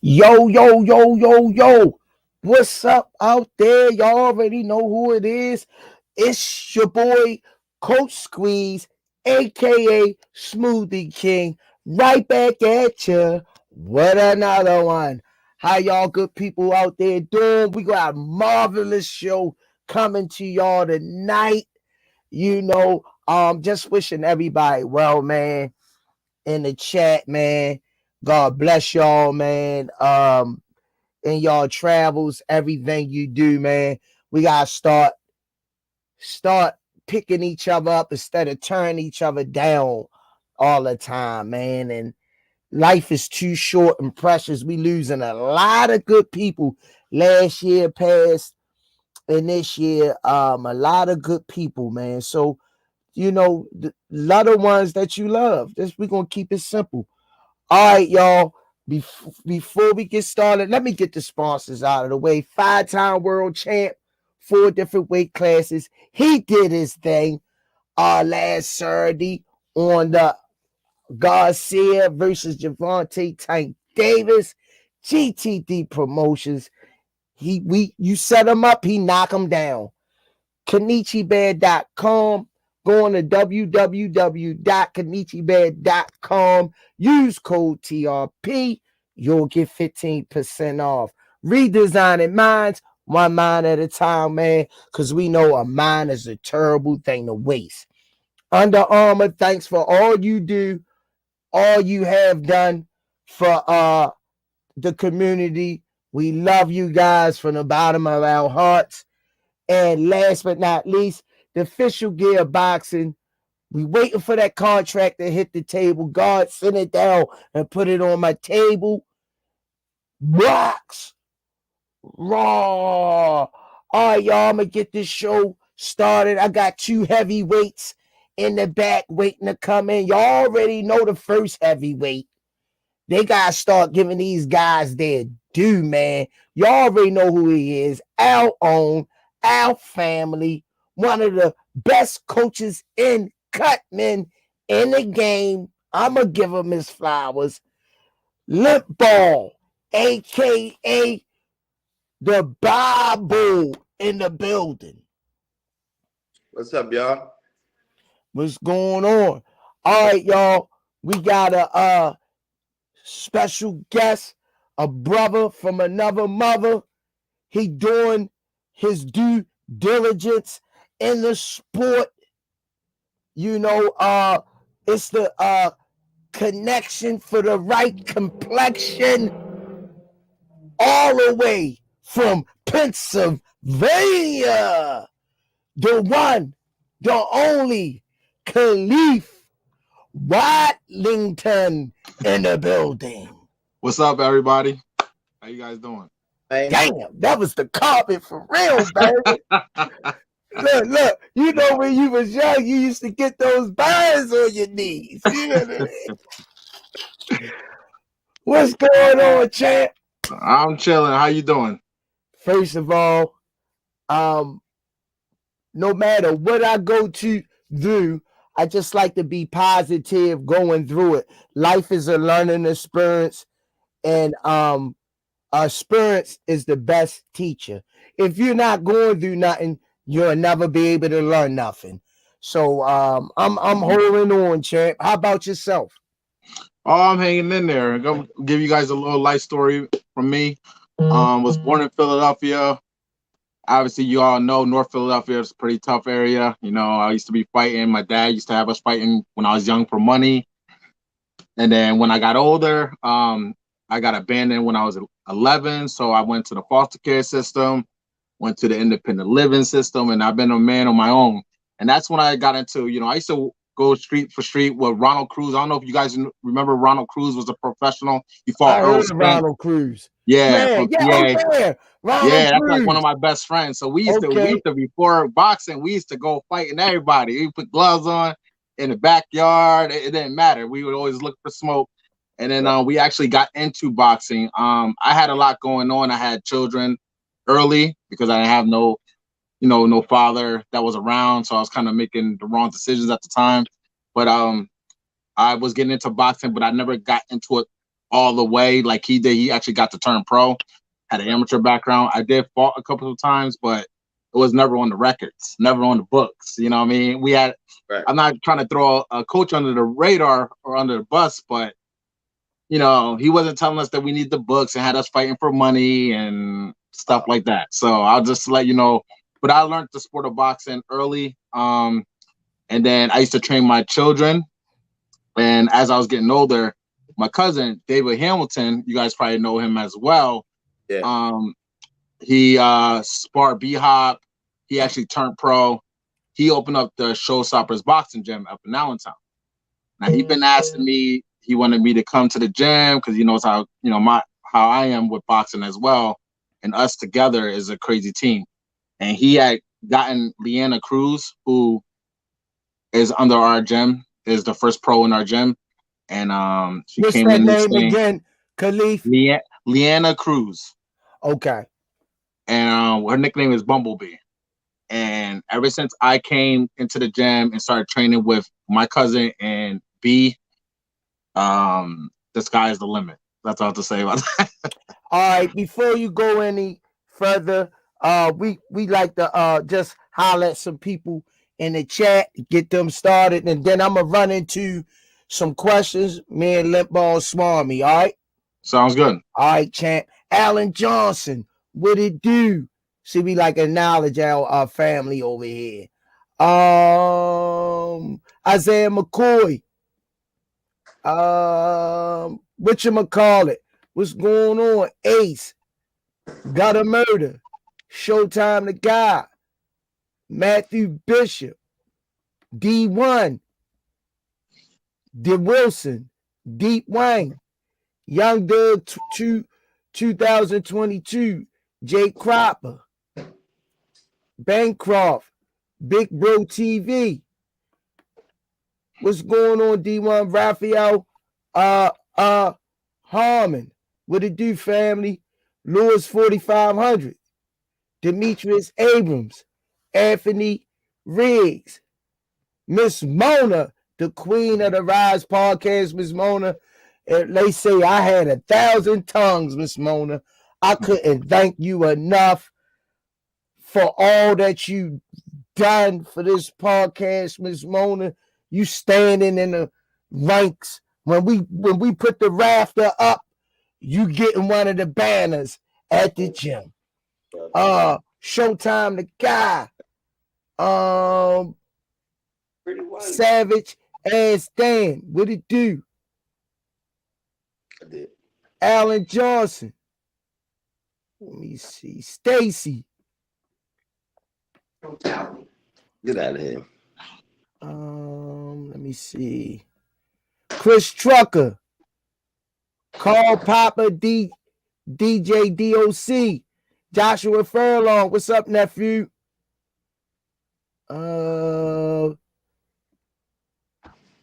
Yo, yo, yo, yo, yo. What's up out there? Y'all already know who it is. It's your boy, Coach Squeeze, aka Smoothie King. Right back at ya. What another one. How y'all good people out there doing? We got a marvelous show coming to y'all tonight. Just wishing everybody well, man, in the chat, man. God bless y'all, man. In y'all travels, everything you do, man. We gotta start picking each other up instead of turning each other down all the time, man. And life is too short and precious. We losing a lot of good people last year past and this year. A lot of good people, man. So the lot of ones that you love. This we're gonna keep it simple. All right, y'all. Before we get started, let me get the sponsors out of the way. 5-time world champ, 4 different weight classes. He did his thing last Saturday on the Garcia versus Javante Tank Davis GTD promotions. You set him up, he knock him down. KenichiBear.com. Go on to www.kenichibear.com. Use code TRP. You'll get 15% off. Redesigning minds, one mind at a time, man, because we know a mind is a terrible thing to waste. Under Armour, thanks for all you do, all you have done for the community. We love you guys from the bottom of our hearts. And last but not least, the official gear boxing. We waiting for that contract to hit the table. God, send it down and put it on my table. Box raw. All right, y'all. I'm gonna get this show started. I got 2 heavyweights in the back waiting to come in. Y'all already know the first heavyweight. They gotta start giving these guys their due, man. Y'all already know who he is. Our own, our family, one of the best coaches in Cutman in the game. I'ma give him his flowers. Lip Ball, aka the Bible in the building. What's up, y'all? What's going on? All right, y'all. We got a special guest, a brother from another mother. He doing his due diligence in the sport. It's the connection for the right complexion all the way from Pennsylvania. The one, the only Khalif Watlington in the building. What's up, everybody? How you guys doing? Damn, that was the carpet for real, baby. Look, when you was young, you used to get those burns on your knees. You know what I mean? What's going on, champ? I'm chilling. How you doing? First of all, no matter what I go to do, I just like to be positive going through it. Life is a learning experience, and experience is the best teacher. If you're not going through nothing, you'll never be able to learn nothing. So I'm holding on, champ. How about yourself? Oh, I'm hanging in there. I'm gonna give you guys a little life story from me. Was born in Philadelphia. Obviously, you all know North Philadelphia is a pretty tough area. I used to be fighting. My dad used to have us fighting when I was young for money. And then when I got older, I got abandoned when I was 11. So I went to the foster care system, went to the independent living system, and I've been a man on my own. And that's when I got into, I used to go street for street with Ronald Cruz. I don't know if you guys remember Ronald Cruz was a professional. He fought Earl Spence. Ronald Cruz. Yeah, Ronald that's Cruz. like one of my best friends. So we used to before boxing, we used to go fighting everybody. We put gloves on in the backyard. It didn't matter. We would always look for smoke. And then we actually got into boxing. I had a lot going on. I had children early because I didn't have no father that was around. So I was kind of making the wrong decisions at the time. But I was getting into boxing, but I never got into it all the way like he did. He actually got to turn pro, had an amateur background. I did fought a couple of times, but it was never on the records, never on the books. You know what I mean? We had, right. I'm not trying to throw a coach under the radar or under the bus, but, you know, he wasn't telling us that we need the books and had us fighting for money and stuff like that. So I'll just let you know. But I learned the sport of boxing early. And then I used to train my children. And as I was getting older, my cousin, David Hamilton, you guys probably know him as well. Yeah. He sparred B-Hop. He actually turned pro. He opened up the Showstoppers boxing gym up in Allentown. Now he's been asking me. He wanted me to come to the gym because he knows how how I am with boxing as well. And us together is a crazy team. And he had gotten Leanna Cruz, who is under our gym, is the first pro in our gym. And she What's came that in name again? Khalif? Leanna Cruz. Okay. And her nickname is Bumblebee. And ever since I came into the gym and started training with my cousin and B, the sky is the limit. That's all to say about that. All right, before you go any further, we like to just holler at some people in the chat, get them started, and then I'm gonna run into some questions. Me and Limpball Smarmy, all right? Sounds good. All right, champ. Alan Johnson, what it do? See, we like acknowledge our family over here. Isaiah McCoy. Whatchamacallit? What's going on? Ace. Got a murder. Showtime the guy. Matthew Bishop. D1. D Wilson. Deep Wang. Young Doug 2022. Jake Cropper. Bancroft. Big Bro TV. What's going on, D1? Raphael Harmon. What it do, family? Lewis 4500. Demetrius Abrams. Anthony Riggs. Miss Mona, the queen of the Rize Podcast, Miss Mona. They say I had 1,000 tongues, Miss Mona. I couldn't thank you enough for all that you done for this podcast, Miss Mona. You standing in the ranks. When we put the rafter up, you getting one of the banners at the gym. Showtime the guy. Savage Ass Dan. What it do? I did. Alan Johnson. Let me see. Stacy. Get out of here. Let me see. Chris Trucker. Carl Papa DJ DOC. Joshua Furlong. What's up, nephew?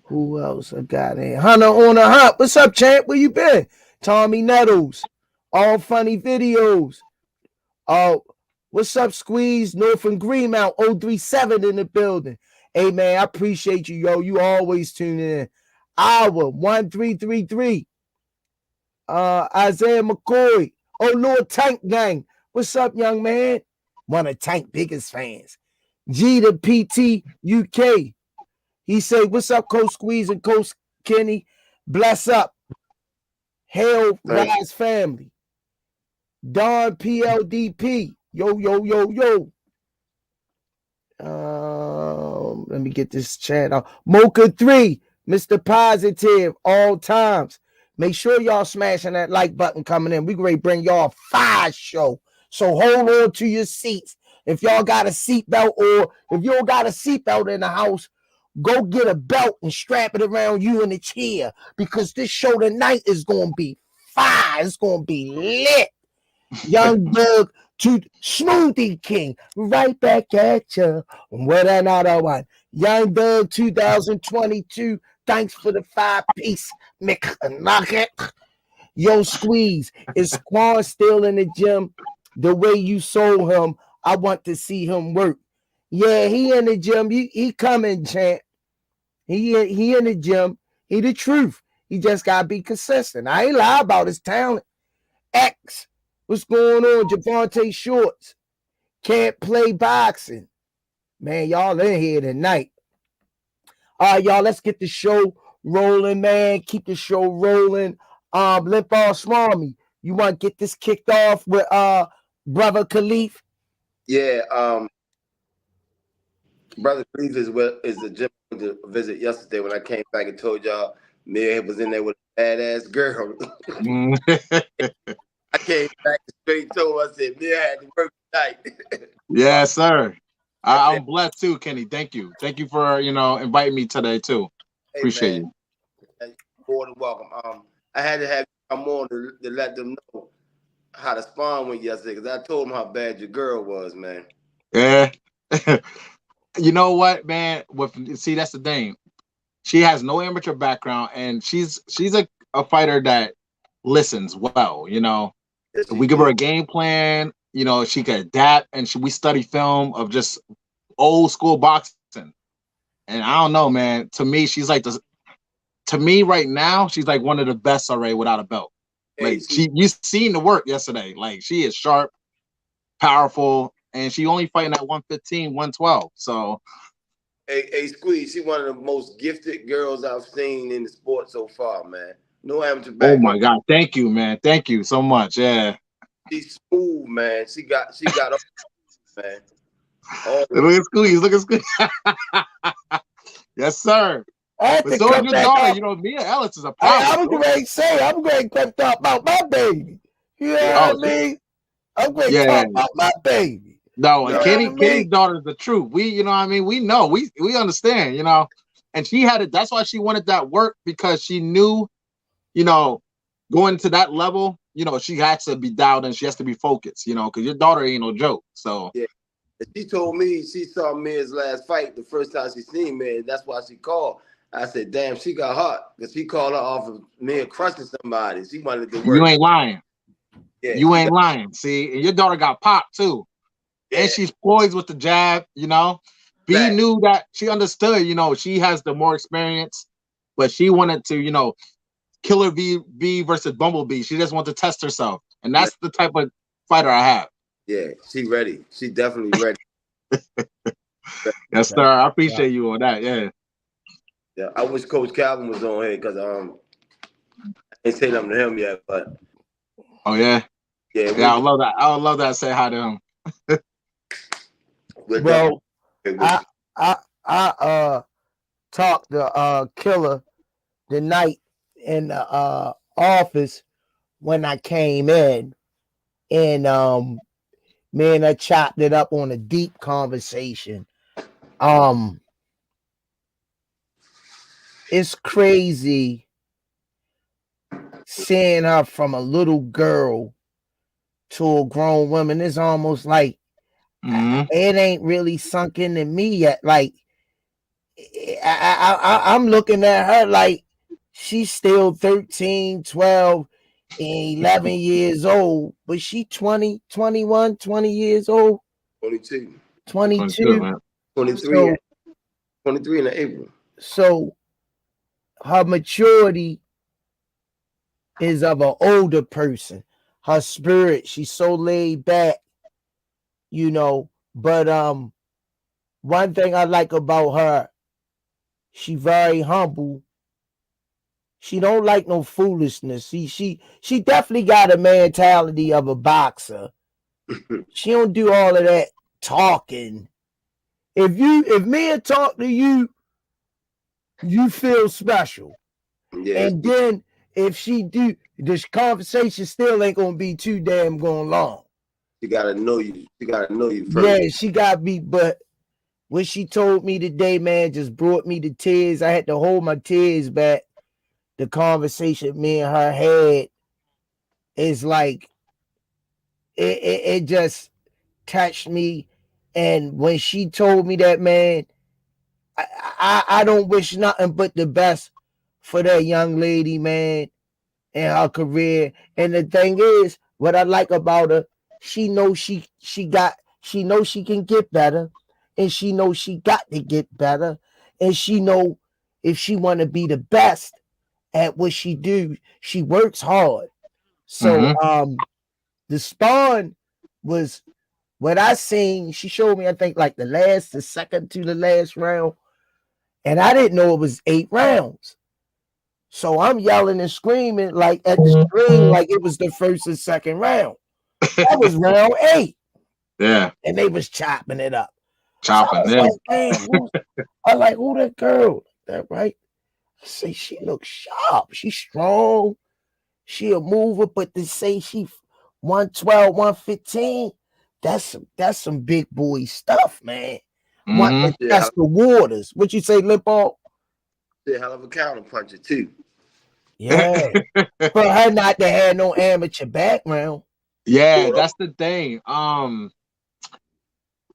Who else I got in? Hunter on the Hunt. What's up, champ? Where you been? Tommy Nettles. All funny videos. What's up, Squeeze? North and Greenmount 037 in the building. Hey, man, I appreciate you, yo. You always tune in. Hour 1333. Isaiah McCoy. Oh, Lord Tank Gang. What's up, young man? One of Tank biggest fans. G to PT UK. He said, what's up, Coach Squeeze and Coach Kenny? Bless up. Hail Rise family. Don PLDP. Yo, yo, yo, yo. Let me get this chat out. Mocha 3, Mr. Positive, all times. Make sure y'all smashing that like button coming in. We ready to bring y'all a fire show. So hold on to your seats. If y'all got a seatbelt, or if you don't got a seatbelt in the house, go get a belt and strap it around you in the chair, because this show tonight is going to be fire. It's going to be lit. Young Doug to Smoothie King, right back at you. What another one? Young Doug 2022. Thanks for the 5-piece McNugget. Yo, Squeeze, is Quan still in the gym? The way you sold him, I want to see him work. Yeah, he in the gym. He coming, champ. He in the gym. He the truth. He just gotta be consistent. I ain't lie about his talent. X, what's going on? Javante Shorts can't play boxing. Man, y'all in here tonight. All right, y'all, let's get the show rolling, man. Keep the show rolling. Limp Ball Swami, you want to get this kicked off with brother Khalif? Yeah, brother Khalif is the gym to visit yesterday when I came back and told y'all Mia was in there with a badass girl. I came back and straight told her, I said Mia had to work tonight. Yes, sir. I'm blessed too, Kenny. Thank you for inviting me today too. Hey, Appreciate man, you. More than welcome. I had to have you come on to let them know how the spawn went yesterday because I told them how bad your girl was, man. Yeah. You know what, man? See, that's the thing. She has no amateur background, and she's a fighter that listens well. Yes, If we give her a game plan, she can adapt, and we study film of just old school boxing. And I don't know, man. To me, she's like to me right now, she's like one of the best already without a belt. Hey, Like you seen the work yesterday. Like she is sharp, powerful, and she only fighting at 115, 112. So hey, Squeeze, she's one of the most gifted girls I've seen in the sport so far, man. No amateur oh background. my God. Thank you, man. Thank you so much. Yeah. She's smooth, man. She got up, man. Look at Squeeze. Look at Squeeze. Yes, sir. But so is your daughter. Mia Ellis is a problem. I was going to say, I'm going to talk about my baby. You know what I mean? I'm going to talk about my baby. No, Kenny's daughter is the truth. We know. We understand, And she had it. That's why she wanted that work, because she knew, going to that level, she has to be dialed and she has to be focused, because your daughter ain't no joke. So yeah. She told me she saw Mia's last fight the first time she seen me, and that's why she called. I said, damn, she got hot because she called her off of Mia crushing somebody. She wanted to work. You ain't lying. Yeah, you ain't lying. See, and your daughter got popped too. Yeah. And she's poised with the jab, B knew that she understood, she has the more experience, but she wanted to, Killer V versus Bumblebee. She just wanted to test herself. And that's the type of fighter I have. Yeah, she ready. She definitely ready. Yes, sir. I appreciate you on that. Yeah. Yeah. I wish Coach Calvin was on here because I ain't say nothing to him yet, but oh yeah. Yeah, I love that. I would love that. Say hi to him. Well, I talked to Killer the night in the office when I came in, and me and I chopped it up on a deep conversation. It's crazy seeing her from a little girl to a grown woman. It's almost like it ain't really sunk into me yet. Like I'm looking at her like she's still 13, 12, 11 years old, but she 20, 21, 20 years old. 22. 22. 23. So, 23 in April. So her maturity is of an older person. Her spirit, she's so laid back, But one thing I like about her, she very humble. She don't like no foolishness. She definitely got a mentality of a boxer. She don't do all of that talking. If me talk to you, you feel special. Yes. And then if she do, this conversation still ain't gonna be too damn going long. She gotta know you. She gotta know you first. Yeah, she got me. But what she told me today, man, just brought me to tears. I had to hold my tears back. The conversation me and her had is like it just touched me. And when she told me that, man, I don't wish nothing but the best for that young lady, man, in her career. And the thing is, what I like about her, she knows she knows she can get better, and she knows she got to get better, and she know if she want to be the best at what she do. She works hard. So Mm-hmm. the spawn was what I seen. She showed me, I think, like the second to the last round, and I didn't know it was 8 rounds. So I'm yelling and screaming like at the screen, like it was the first and second round. That was round 8. Yeah. And they was chopping it up. So I Chopping. was Yeah. like, damn, I was like, who that girl? That right? I say she looks sharp. She's strong. She a mover, but to say she 112, 115, that's some big boy stuff, man. Want Mm-hmm. to test the waters. What you say, lip ball? She's a hell of a counter puncher too. Yeah. For her not to have no amateur background. Yeah, that's the thing.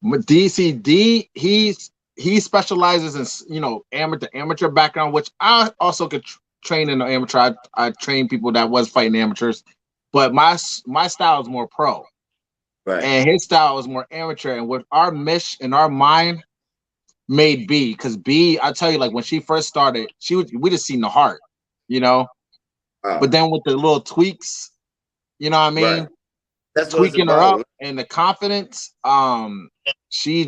DCD, he specializes in, you know, amateur background, which I also could train in the amateur. I train people that was fighting amateurs, but my style is more pro, Right. and his style is more amateur. And with our mesh in our mind made B, because B, I tell you, like when she first started, we just seen the heart, you know. But then with the little tweaks, you know what I mean? Right. That's what it's Tweaking her about. up and the confidence, she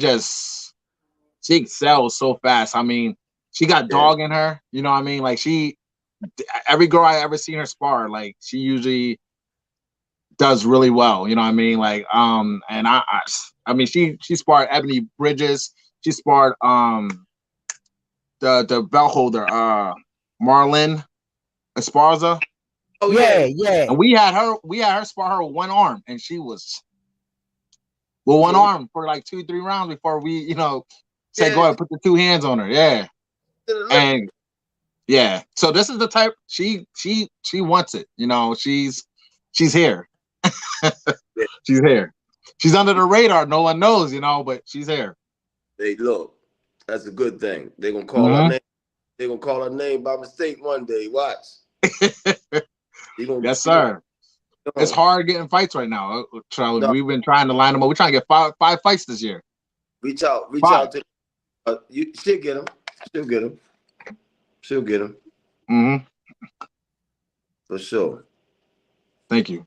excels so fast. I mean, she got dog in her, you know what I mean? Like every girl I ever seen her spar, like she usually does really well, you know what I mean? Like, and I mean, she sparred Ebony Bridges, she sparred the belt holder, Marlon Esparza. Oh Yeah. And we had her spar her with one arm, and she was with one arm for like 2-3 rounds before we, you know, said go ahead, put the 2 hands on her. Yeah. And yeah. So this is the type she wants it, you know, she's here. She's here. She's under the radar, no one knows, you know, but she's here. Hey, look, that's a good thing. They're gonna call her name. They're gonna call her name by mistake one day. Watch. Yes, sir. It's hard getting fights right now, Charlie. No. We've been trying to line them up. We're trying to get five fights this year. Reach out to she'll get them. She'll get them. Mm-hmm. For sure. Thank you.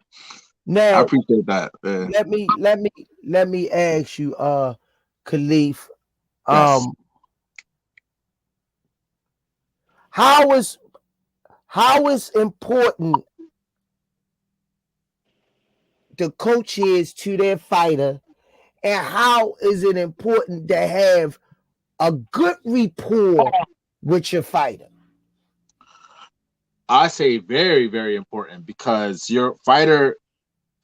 Now I appreciate that. Let me ask you, Khalif. Yes. How is important the coach is to their fighter, and how is it important to have a good rapport with your fighter? I say very, very important, because your fighter,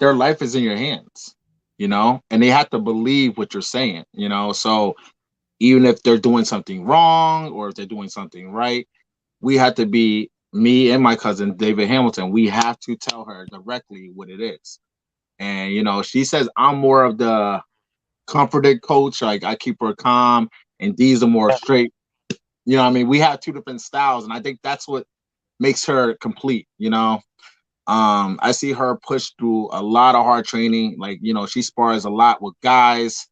their life is in your hands, you know, and they have to believe what you're saying, you know. So even if they're doing something wrong or if they're doing something right, we have to be, me and my cousin David Hamilton, we have to tell her directly what it is. And, you know, she says I'm more of the comforted coach. Like, I keep her calm, and D's are more straight. You know what I mean? We have 2 different styles, and I think that's what makes her complete, you know? I see her push through a lot of hard training. Like, you know, she spars a lot with guys,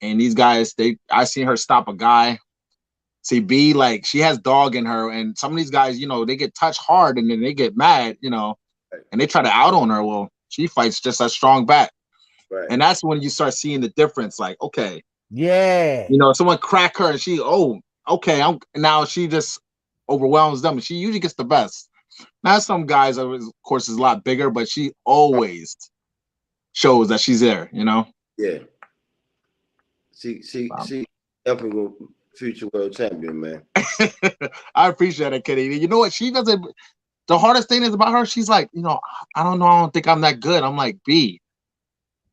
and these guys, I see her stop a guy. See, B, like, she has dog in her, and some of these guys, you know, they get touched hard, and then they get mad, you know, and they try to out on her. Well, she fights just as strong back. Right. And that's when you start seeing the difference. Like, okay. Yeah. You know, someone crack her, and she, okay, now she just overwhelms them, and she usually gets the best. Now, some guys, of course, is a lot bigger, but she always shows that she's there, you know? Yeah. She helping with future world champion, man. I appreciate it, Kitty. You know what? She doesn't. The hardest thing is about her, she's like, you know, I don't think I'm that good. I'm like, B,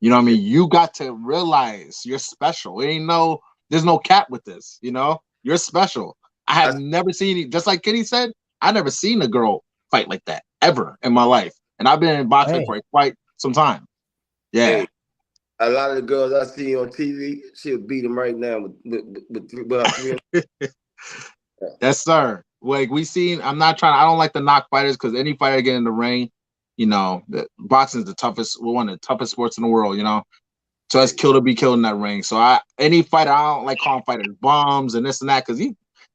you know what I mean? You got to realize you're special. There's no cap with this, you know? You're special. I have never seen, just like Kitty said, I never seen a girl fight like that ever in my life. And I've been in boxing for quite some time. Yeah. Hey, a lot of the girls I see on TV, she'll beat them right now with 3. Yes, sir. Like, I don't like to knock fighters, because any fighter get in the ring, you know, boxing is one of the toughest sports in the world, you know. So it's kill to be killed in that ring. So any fighter, I don't like calling fighters bums and this and that, because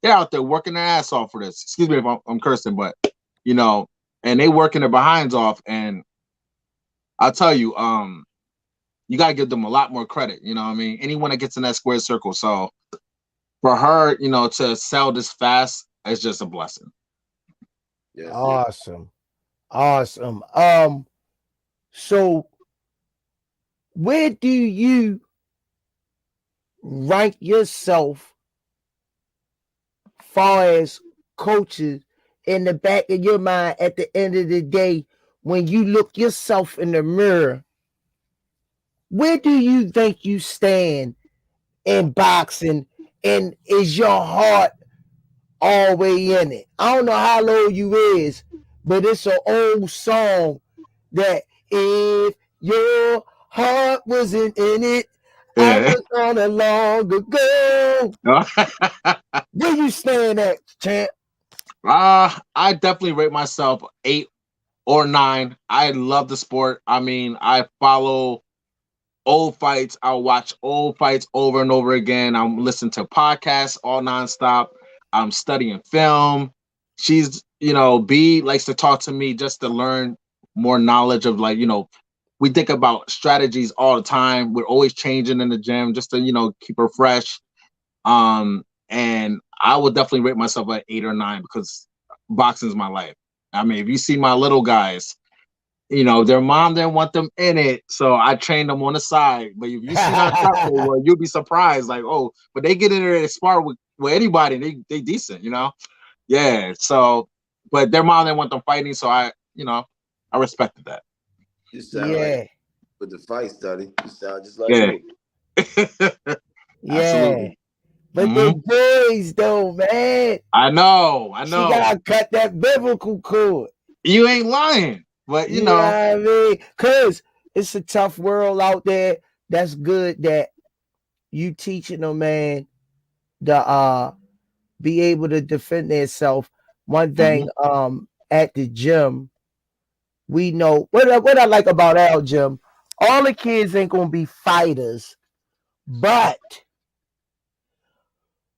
they're out there working their ass off for this. Excuse me if I'm cursing, but you know, and they working their behinds off. And I'll tell you, you gotta give them a lot more credit. You know what I mean? Anyone that gets in that square circle. So for her, you know, to sell this fast is just a blessing. Yes. Awesome. Awesome. So where do you rank yourself far as coaches in the back of your mind at the end of the day when you look yourself in the mirror? Where do you think you stand in boxing, and is your heart all the way in it? I don't know how old you is, but it's an old song that if your heart wasn't in it, I Yeah. was on a long ago. Where you stand at, champ? I definitely rate myself 8 or 9. I love the sport. I mean, I follow old fights. I'll watch old fights over and over again. I'm listening to podcasts all nonstop. I'm studying film. She's, B likes to talk to me just to learn more knowledge of, like, we think about strategies all the time. We're always changing in the gym just to, keep her fresh. And I would definitely rate myself at 8 or 9 because boxing is my life. I mean, if you see my little guys, their mom didn't want them in it, so I trained them on the side. But if you see how tough they were, you'll be surprised. Like, oh, but they get in there and spar with anybody, and they decent, Yeah. So, but their mom didn't want them fighting, so I respected that. You sound like Yeah, with the fight study. You sound just like Yeah. me. yeah. Absolutely. But Mhm. the boys, though, man, I know. she gotta cut that biblical cord. You ain't lying, but You know what I mean? Cause it's a tough world out there. That's good that you teaching them, man, to be able to defend themselves. One thing, at the gym, we know what I like about our gym. All the kids ain't gonna be fighters, but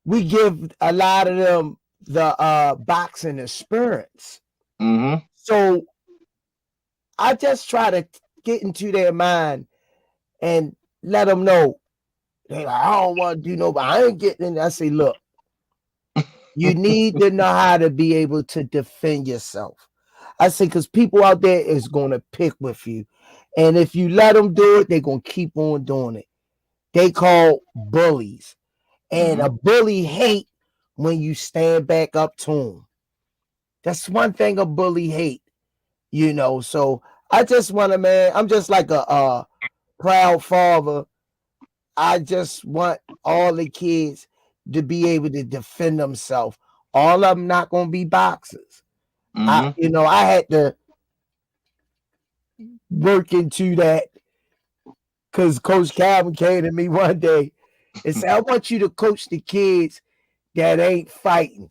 we give a lot of them the boxing experience. So I just try to get into their mind and let them know. They like, I don't want to do no, but I ain't getting in. I say, look, you need to know how to be able to defend yourself. I say, because people out there is going to pick with you. And if you let them do it, they're going to keep on doing it. They call bullies. And a bully hate when you stand back up to him. That's one thing a bully hate, So I just want to, man, I'm just like a proud father. I just want all the kids to be able to defend themselves. All of them not going to be boxers. I had to work into that because Coach Calvin came to me one day and said, I want you to coach the kids that ain't fighting.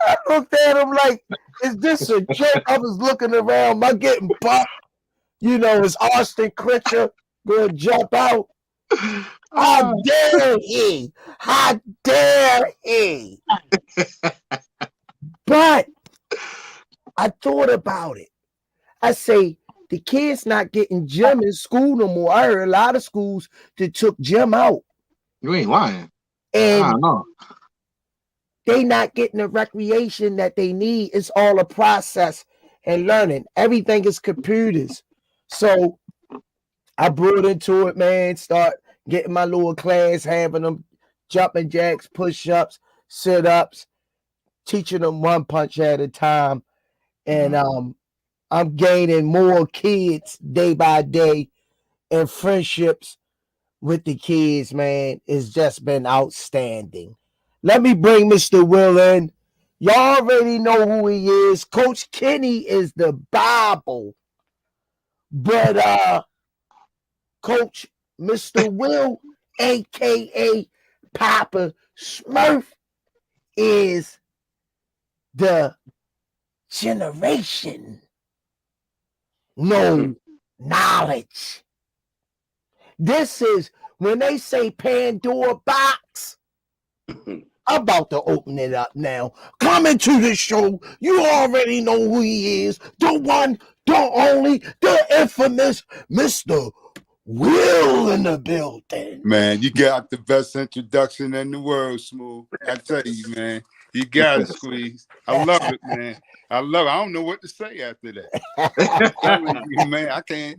I looked at him like, is this a joke? I was looking around, am I getting bucked? Is Austin Kritcher going to jump out? How dare he? How dare he? But I thought about it. I say, the kids not getting gym in school no more. I heard a lot of schools that took gym out. You ain't lying. And they not getting the recreation that they need. It's all a process and learning. Everything is computers. So I brought into it, man. Start getting my little class, having them jumping jacks, push-ups, sit-ups, teaching them one punch at a time. And I'm gaining more kids day by day, and friendships with the kids, man, it's just been outstanding. Let me bring Mr. Will in. Y'all already know who he is. Coach Kenny is the Bible. But Coach Mr. Will, aka Papa Smurf, is the generation. No knowledge. This is when they say Pandora box. I'm about to open it up now. Coming to the show, you already know who he is. The one, the only, the infamous Mr. Will in the building. Man, you got the best introduction in the world, Smooth. I tell you, man. You got it, Squeeze. I love it, man. I love it. I don't know what to say after that. I'm telling you, man, I can't,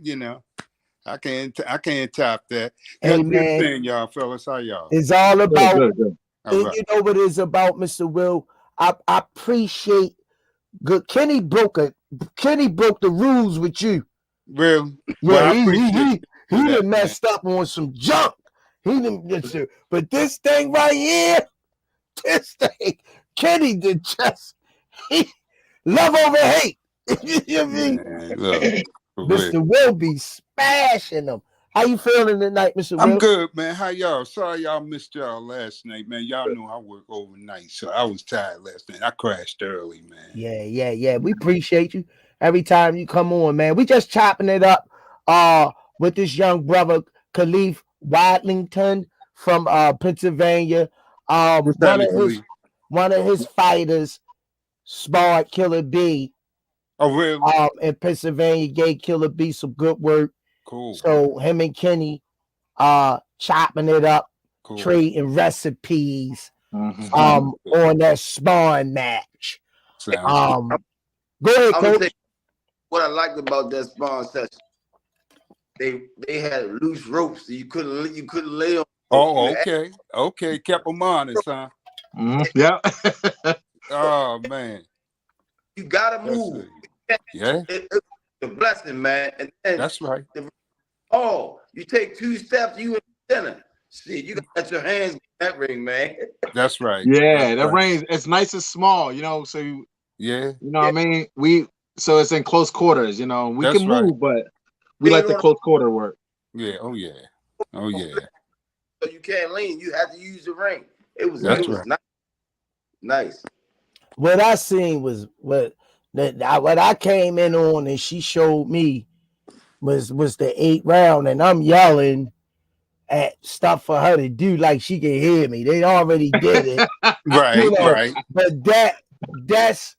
I can't top that. Hey, Good man. thing, y'all fellas. How y'all? It's all about, Good. All right. you know what it's about, Mr. Will. I appreciate good. Kenny broke the rules with you. Well, Yeah, I appreciate he done messed up on some junk. He didn't, but this thing right here, Kenny did just love over hate. You know what I mean? Man, look, Mr. Will be smashing them. How you feeling tonight, Mr. Will? I'm good, man. How y'all? Sorry y'all missed y'all last night, man. Y'all know I work overnight, so I was tired last night. I crashed early, man. Yeah. We appreciate you every time you come on, man. We just chopping it up with this young brother, Khalif Wadlington from Pennsylvania. One of his fighters sparred Killer B. Oh, really? In Pennsylvania, gave Killer B some good work. Cool. So him and Kenny chopping it up, Cool. trading recipes on that sparring match. Go ahead, Coach. What I liked about that sparring session, they had loose ropes, so you couldn't lay on. Oh, okay. Kept them honest, huh? Yeah. Oh man, you gotta move. Yeah, it's a blessing, man. And that's right. You take 2 steps, you in the center. Shit, you got your hands in that ring, man. That's right. Yeah, that ring. It's nice and small, So yeah, what I mean. So it's in close quarters, We that's can right. move, but we like the close quarter work. Yeah. Oh yeah. So you can't lean. You have to use the ring. It was right. Nice. What I seen was what I came in on, and she showed me was the 8th round, and I'm yelling at stuff for her to do like she can hear me. They already did it. Right, right. But that's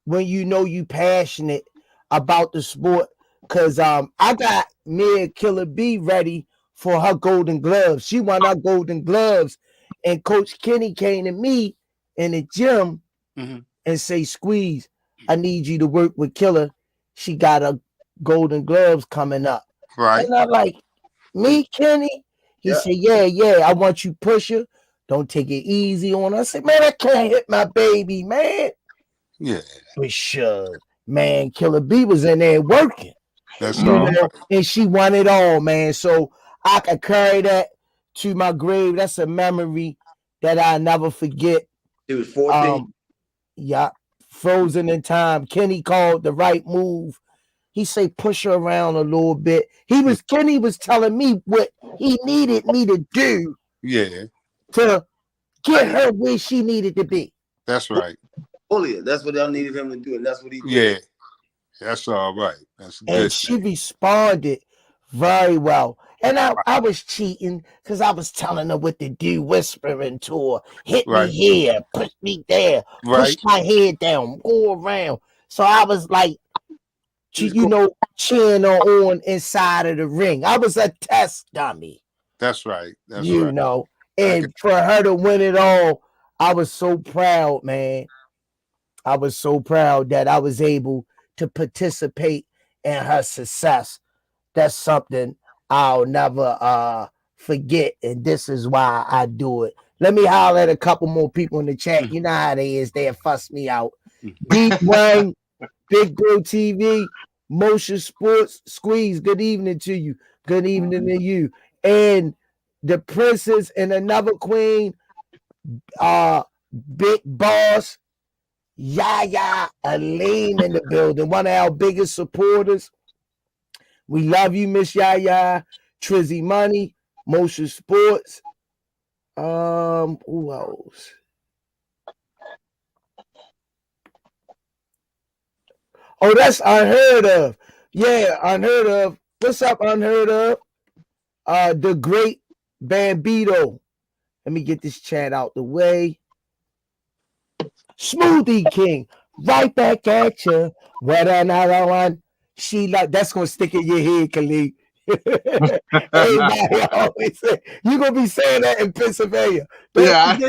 when you passionate about the sport. Cause I got me and Killer B ready for her Golden Gloves. She won her Golden Gloves, and Coach Kenny came to me in the gym and say, "Squeeze, I need you to work with Killer. She got her Golden Gloves coming up." Right. And I'm like, "Me, Kenny?" He said, "Yeah. I want you push her. Don't take it easy on her." I said, "Man, I can't hit my baby, man." Yeah. For sure. Man, Killer B was in there working. That's right. And she won it all, man. So I could carry that to my grave. That's a memory that I never forget. It was 14. Frozen in time. Kenny called the right move. He said, push her around a little bit. Kenny was telling me what he needed me to do. Yeah. To get her where she needed to be. That's right. That's what I needed him to do, and that's what he did. Yeah. That's all right. That's good. And she responded very well. And I was cheating because I was telling her what to do, whispering to her, hit me here, push me there, push my head down, go around. So I was like, cheering her on inside of the ring. I was a test dummy. That's right. And for her to win it all, I was so proud, man. I was so proud that I was able to participate in her success. That's something I'll never forget, and this is why I do it. Let me holler at a couple more people in the chat. You know how they is. They'll fuss me out. Deep Wang, Big Bro TV, Motion Sports, Squeeze, good evening to you. Good evening to you. And the Princess and another queen, Big Boss, Yaya Aleem in the building, one of our biggest supporters. We love you, Miss Yaya. Trizzy Money, Motion Sports. Who else? Oh, that's Unheard Of. Yeah, Unheard Of. What's up, Unheard Of? The great Bambito. Let me get this chat out the way. Smoothie King, right back at you. What another one? She like that's gonna stick in your head, Khalif. Everybody always say you're gonna be saying that in Pennsylvania. Yeah.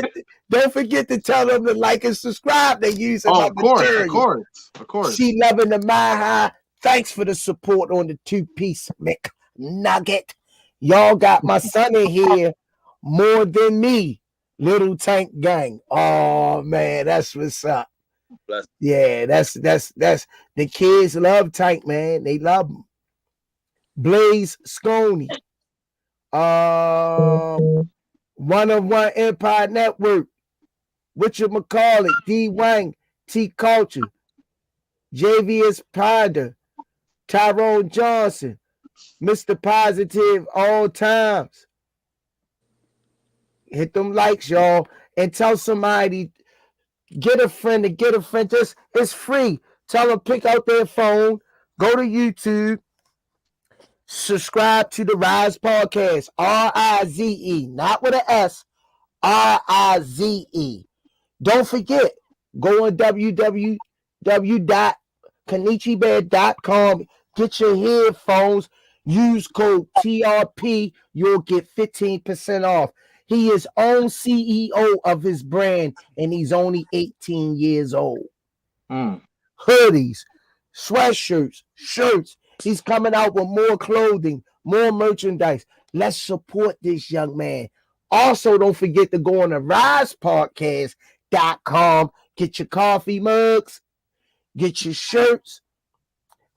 Don't forget to tell them to like and subscribe. They're using Oh, my of course, material. of course. She loving the My High. Thanks for the support on the 2-piece McNugget. Y'all got my son in here more than me. Little Tank Gang. Oh man, that's what's up. Yeah, that's the kids love Tank, man. They love him. Blaze Sconey. 101 Empire Network. Richard McCauley, D. Wang, T. Culture, JVS Ponder, Tyrone Johnson, Mr. Positive all times. Hit them likes, y'all, and tell somebody, get a friend. Just it's free. Tell them pick out their phone, go to YouTube, subscribe to the Rize Podcast, RIZE, not with an S, RIZE. Don't forget, go on www.kenichibed.com, get your headphones, use code TRP, you'll get 15% off. He is own CEO of his brand, and he's only 18 years old. Hoodies, sweatshirts, shirts. He's coming out with more clothing, more merchandise. Let's support this young man. Also, don't forget to go on the RizePodcast.com. Get your coffee mugs, get your shirts,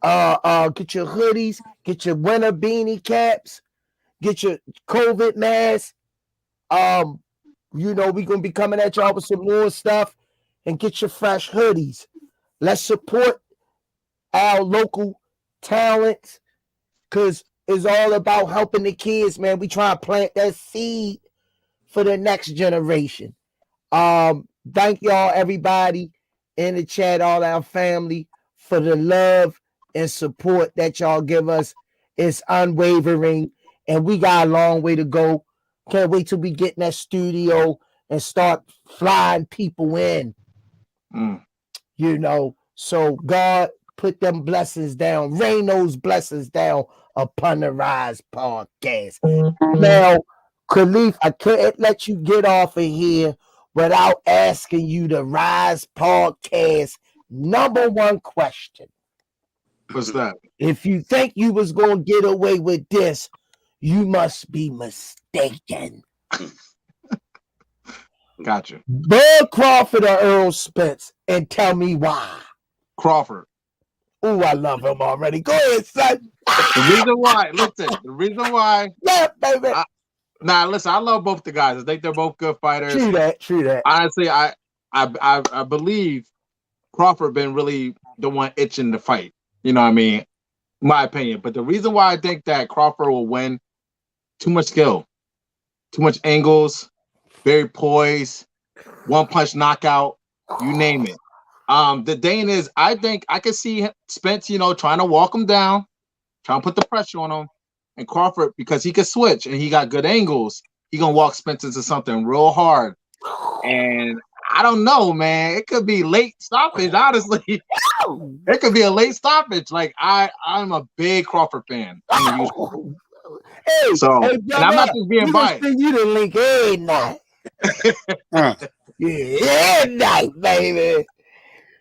get your hoodies, get your winter beanie caps, get your COVID mask. We're gonna be coming at y'all with some more stuff, and get your fresh hoodies. Let's support our local talents, because it's all about helping the kids, man. We try to plant that seed for the next generation. Thank y'all, everybody in the chat, all our family, for the love and support that y'all give us. It's unwavering, and we got a long way to go. Can't wait till we get in that studio and start flying people in. So God put them blessings down, rain those blessings down upon the Rize Podcast. Now, Khalif, I can't let you get off of here without asking you the Rize Podcast #1 question. What's that? If you think you was going to get away with this, you must be mistaken. Gotcha. Bud Crawford or Earl Spence, and tell me why. Crawford. Oh, I love him already. Go ahead, son. The reason why. Yeah, baby. Listen, I love both the guys. I think they're both good fighters. True that. Honestly, I believe Crawford been really the one itching to fight. You know what I mean? My opinion. But the reason why I think that Crawford will win, too much skill, too much angles, very poised, one-punch knockout, you name it. The thing is, I think I could see Spence, trying to walk him down, trying to put the pressure on him, and Crawford, because he could switch and he got good angles, he gonna walk Spence into something real hard. And I don't know, man. It could be late stoppage, honestly. It could be a late stoppage. Like I'm a big Crawford fan. And I'm not just being biased. You the link every night. Yeah, every night, baby.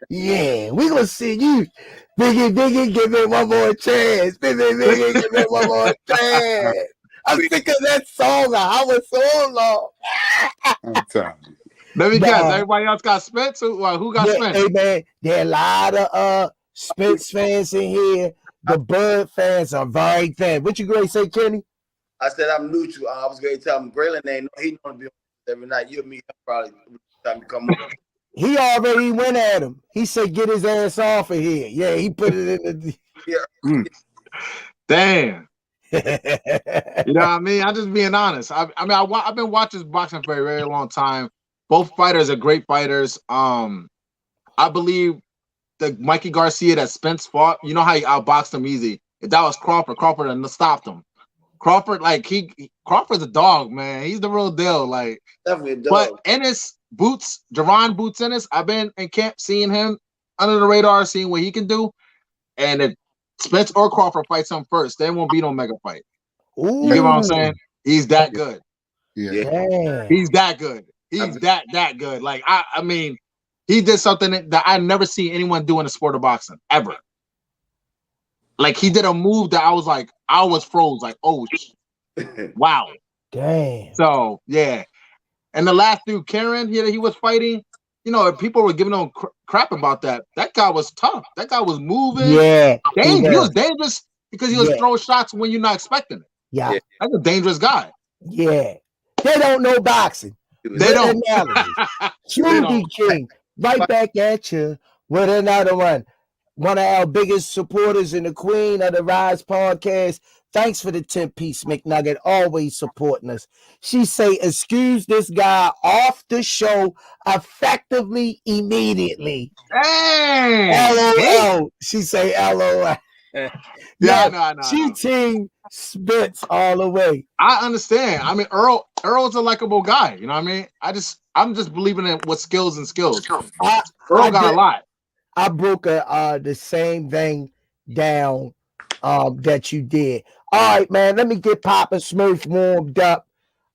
Yeah, we gonna see you. Biggie, give me one more chance. Biggie, give me one more chance. I'm sick of that song. I was so long. I'm telling you. Let me guess. Everybody else got Spence? Who got Spence? Hey, man, there are a lot of Spence fans in here. The Bud fans are very thin. What you going to say, Kenny? I said I'm neutral. I was going to tell him Braylon ain't he don't be on every night. You and me probably time to come up. He already went at him. He said, "Get his ass off of here." Yeah, he put it in the. Damn. You know what I mean? I'm just being honest. I've been watching boxing for a very long time. Both fighters are great fighters. I believe the Mikey Garcia that Spence fought, you know how he outboxed him easy. If that was Crawford would have stopped him. Crawford, like Crawford's a dog, man. He's the real deal. Like, Definitely a dog. but Ennis Boots, Jerron Boots Ennis, I've been in camp seeing him under the radar, seeing what he can do. And if Spence or Crawford fights him first, there won't be no mega fight. Ooh. You get what I'm saying? He's that good. Yeah. Damn. He's that good. He's that good. Like I mean, he did something that I never see anyone do in the sport of boxing ever. Like he did a move that I was froze. Like, oh, wow. Damn. So yeah. And the last dude, Karen, he was fighting. You know, people were giving him crap about that. That guy was tough. That guy was moving. Yeah. He was dangerous because he was throwing shots when you're not expecting it. Yeah. That's a dangerous guy. Yeah. They don't know boxing. They don't. Shooty King, right back at you with another one. One of our biggest supporters and the queen of the Rize Podcast. Thanks for the 10-piece McNugget, always supporting us. She say, excuse this guy off the show effectively, immediately. Hey! LOL. She say LOL. No. She team Spence all the way. I understand. I mean, Earl's a likable guy. You know what I mean? I'm just believing in what skills. Earl got a lot. I broke the same thing down that you did. All right, man. Let me get Papa Smurf warmed up.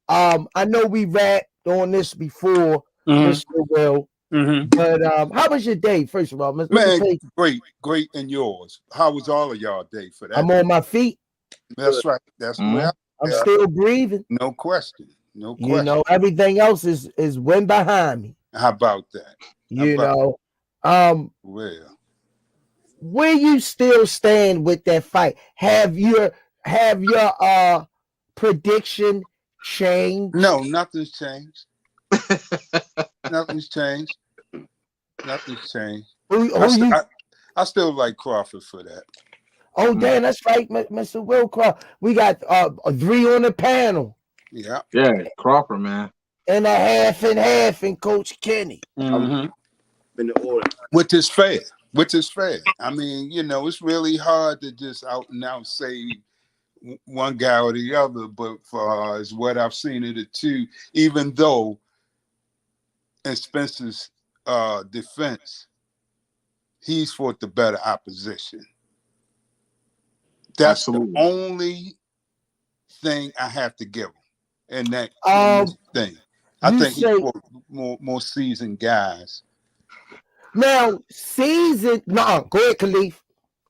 I know we rapped on this before, Mr. Will. But how was your day? First of all, Man, great, and yours. How was all of y'all day for that? I'm on my feet. That's right. That's where I'm still breathing. No question. You know, everything else is wind behind me. How about that? Well, where you still stand with that fight? Have your prediction changed? No, nothing's changed. Nothing's changed. I still like Crawford for that. Oh, damn, that's right, Mr. Will Crawford. We got 3 on the panel. Yeah, Crawford, man. And a half and half in Coach Kenny. In the order. Which is fair. I mean, you know, it's really hard to just out and out say one guy or the other, but for as what I've seen of the two, even though in Spence's defense, he's fought the better opposition. That's Absolutely. The only thing I have to give him in that thing. I think he fought more seasoned guys. Now, seasoned. No, go ahead, Khalif.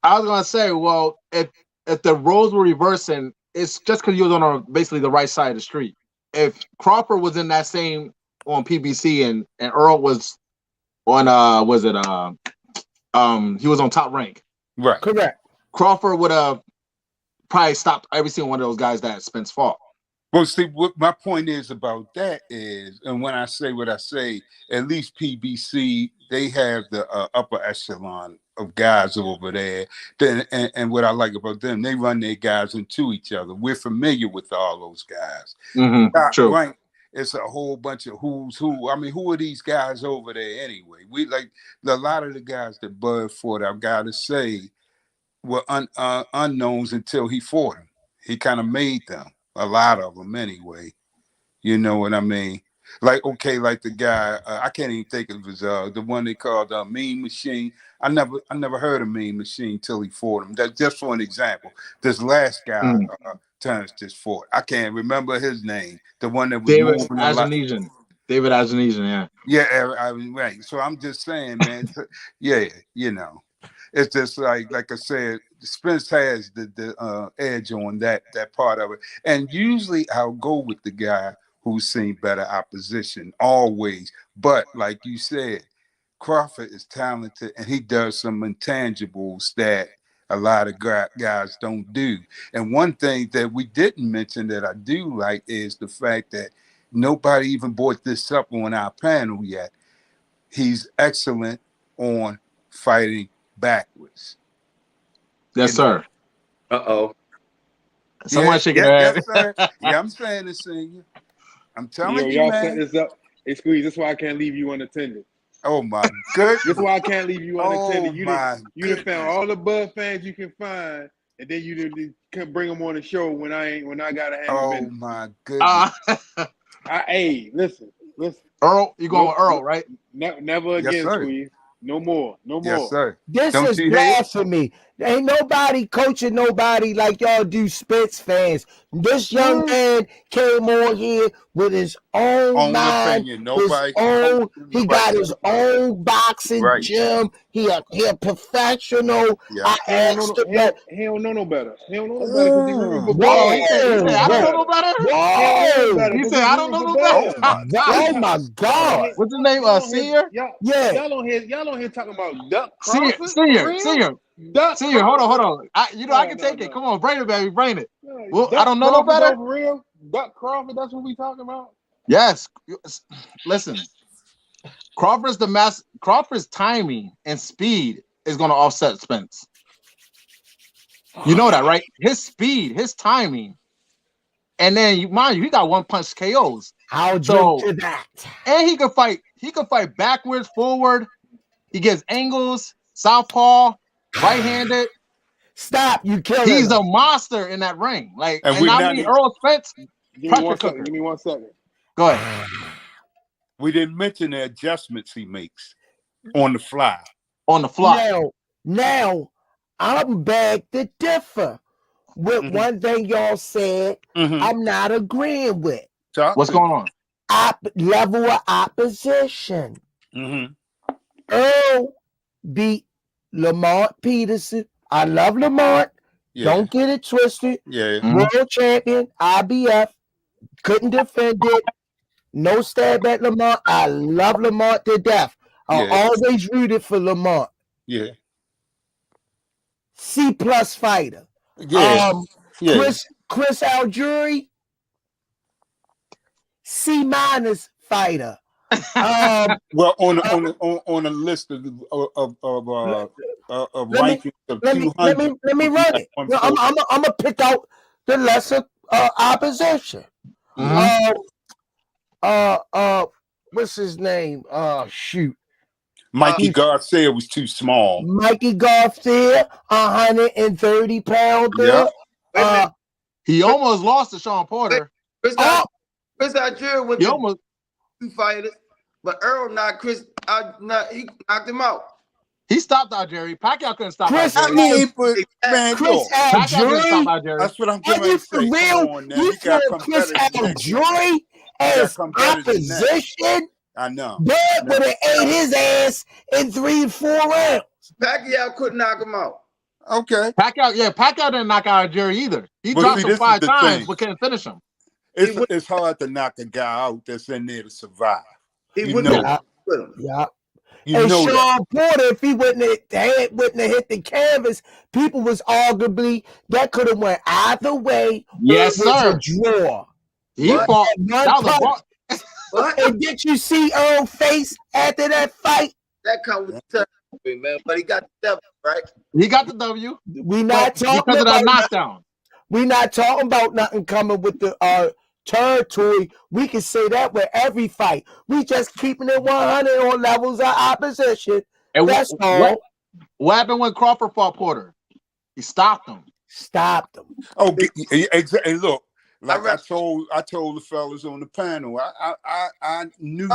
I was gonna say, well, if the roles were reversing, it's just because he was on basically the right side of the street. If Crawford was in that same on PBC and Earl was on he was on Top Rank. Right. Correct. Crawford would have probably stopped every single one of those guys that Spence fought. Well, see, what my point is about that is, and when I say what I say, at least PBC, they have the upper echelon of guys over there. And what I like about them, they run their guys into each other. We're familiar with all those guys. True. Right. It's a whole bunch of who's who. I mean, who are these guys over there anyway? We like a lot of the guys that Bud fought, I've got to say, were unknowns until he fought them. He kind of made them. A lot of them anyway. You know what I mean? Like the guy, I can't even think of his the one they called Mean Machine. I never heard of Mean Machine till he fought him. That's just for an example. This last guy Terrence just fought. I can't remember his name. The one that was David Ajanesian. David Ajanesian, yeah. Yeah, I mean, right. So I'm just saying, man, yeah, you know. It's just like I said, Spence has the edge on that part of it. And usually I'll go with the guy who's seen better opposition, always. But like you said, Crawford is talented and he does some intangibles that a lot of guys don't do. And one thing that we didn't mention that I do like is the fact that nobody even brought this up on our panel yet. He's excellent on fighting backwards. Yes, sir. Someone shaking their head. Yes, sir. Yeah, I'm saying this, senior. I'm telling you, y'all man. set this up. Hey, Squeeze, that's why I can't leave you unattended. Oh my goodness. That's why I can't leave you unattended. Oh, You done found all the Bud fans you can find and then you can bring him on the show when I gotta have him Oh in. my goodness. Hey, listen. Earl, you going with Earl, right? Never Yes, again, sir. Squeeze. No more. Yes, sir. This Don't is you hear? blasphemy. Ain't nobody coaching nobody like y'all do Spence fans. This young man came on here with his own Own mind, opinion. his Nobody own. coaching He him, got right. his own boxing Right. gym. He a professional. Yeah. I He don't asked know. him. He don't know no better. He don't know no better because he reading books. Whoa, he said, I don't know Whoa, no better. He don't know no whoa, better He because said, he I don't reading know no verbatim. Oh my oh goodness. my God. What's his name? Senior? Yeah. Y'all on here talking about Duck Senior, Crawford? senior, For real? senior, Duck senior. Crawford? Hold on. I can No, take it. no. Come on, brain it, baby, brain it. No, Well, I Duck don't know no Crawford, better. though, for real? Duck Crawford, that's what we talking about? Yes. Listen, Crawford's timing and speed is going to offset Spence. You know that, right? His speed, his timing, and then mind you, he got one punch KOs. I'll drink to that. And he could fight. He could fight backwards, forward. He gets angles, southpaw, right-handed. Stop! You killing He's him. a monster in that ring. Like, And and we I not mean, even- Earl Spence. Give me Pressure one cooker. second. Give me 1 second. Go ahead. We didn't mention the adjustments he makes on the fly. On the fly. Now, I'm back to differ with one thing y'all said. I'm not agreeing with. What's going on? Level of opposition. Earl beat Lamont Peterson. I love Lamont. Yeah. Don't get it twisted. Yeah. World champion, IBF. Couldn't defend it. No stab at Lamont. I love Lamont to death. I always rooted for Lamont. Yeah. C+ fighter. Yeah. Chris Algieri, C- fighter. Well, on a list of rankings of 200. Let me run it. I'm gonna pick out the lesser opposition. What's his name? Shoot. Mikey Garcia was too small. Mikey Garcia, 130 pounder. He almost lost to Sean Porter. Chris Algieri went to two fighters, but Earl he knocked him out. He stopped Algieri. Pacquiao couldn't stop Chris Algieri. Algieri. That's what I'm going to say. Real? You feel Chris Algieri as opposition? I know. Bud would have ate his ass in 3-4 rounds. Pacquiao couldn't knock him out. Okay. Pacquiao didn't knock out Algieri either. He dropped him 5 times, but couldn't finish him. It's hard to knock a guy out that's in there to survive. He wouldn't have with him. Yeah. You know Sean Porter, if he wouldn't have hit the canvas, people was arguably that could have went either way. Yes, sir. A draw. He fought. What? And did you see Earl's face after that fight? That comes with the man, but he got the W, right? He got the W. We not talking because of that knockdown. We not talking about nothing coming with the territory. We can say that with every fight. We just keeping it 100 on levels of opposition. And that's all. What happened when Crawford fought Porter? He stopped him. Oh, exactly. Look, like I told the fellas on the panel, I knew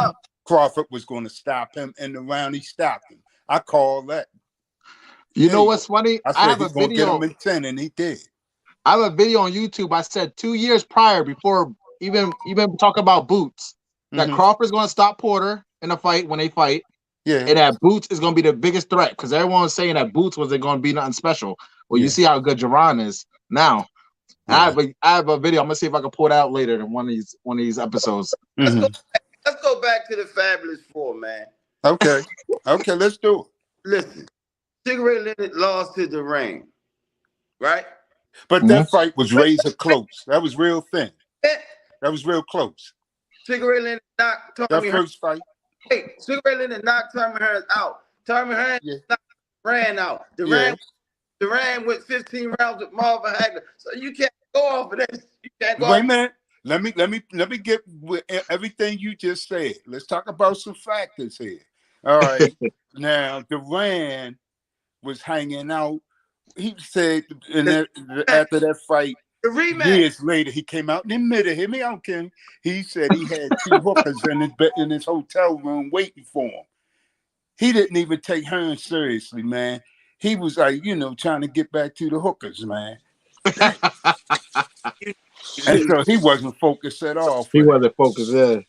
Crawford was going to stop him, and the round he stopped him. I called that. You know what's funny? I said he's going to get him in 10, and he did. I have a video on YouTube. I said 2 years prior, before even talking about Boots, that Crawford's going to stop Porter in a fight when they fight. Yeah. And that Boots is going to be the biggest threat because everyone's saying that Boots wasn't going to be nothing special. Well, you see how good Jerron is now. Yeah. I have a video. I'm gonna see if I can pull it out later in one of these episodes. Let's go back to the Fabulous Four, man. Okay, let's do it. Listen, Sugar Ray Leonard lost to the ring, right? But that fight was razor close. That was real thin. That was real close. Sugar Ray Leonard knocked Tommy That first fight. Hey, Sugar Ray Leonard knocked Tommy Hearns out. Tommy Hearns ran out. Duran went 15 rounds with Marvin Hagler. So you can't go off of this. You can't go. Wait a minute. Let me get with everything you just said. Let's talk about some factors here. All right. Now Duran was hanging out he said after that fight, The rematch. years later, he came out and admitted, hear me out, Ken. He said he had 2 hookers in his hotel room waiting for him. He didn't even take Hearn seriously, man. He was like, trying to get back to the hookers, man. And so he wasn't focused at all. He wasn't focused there.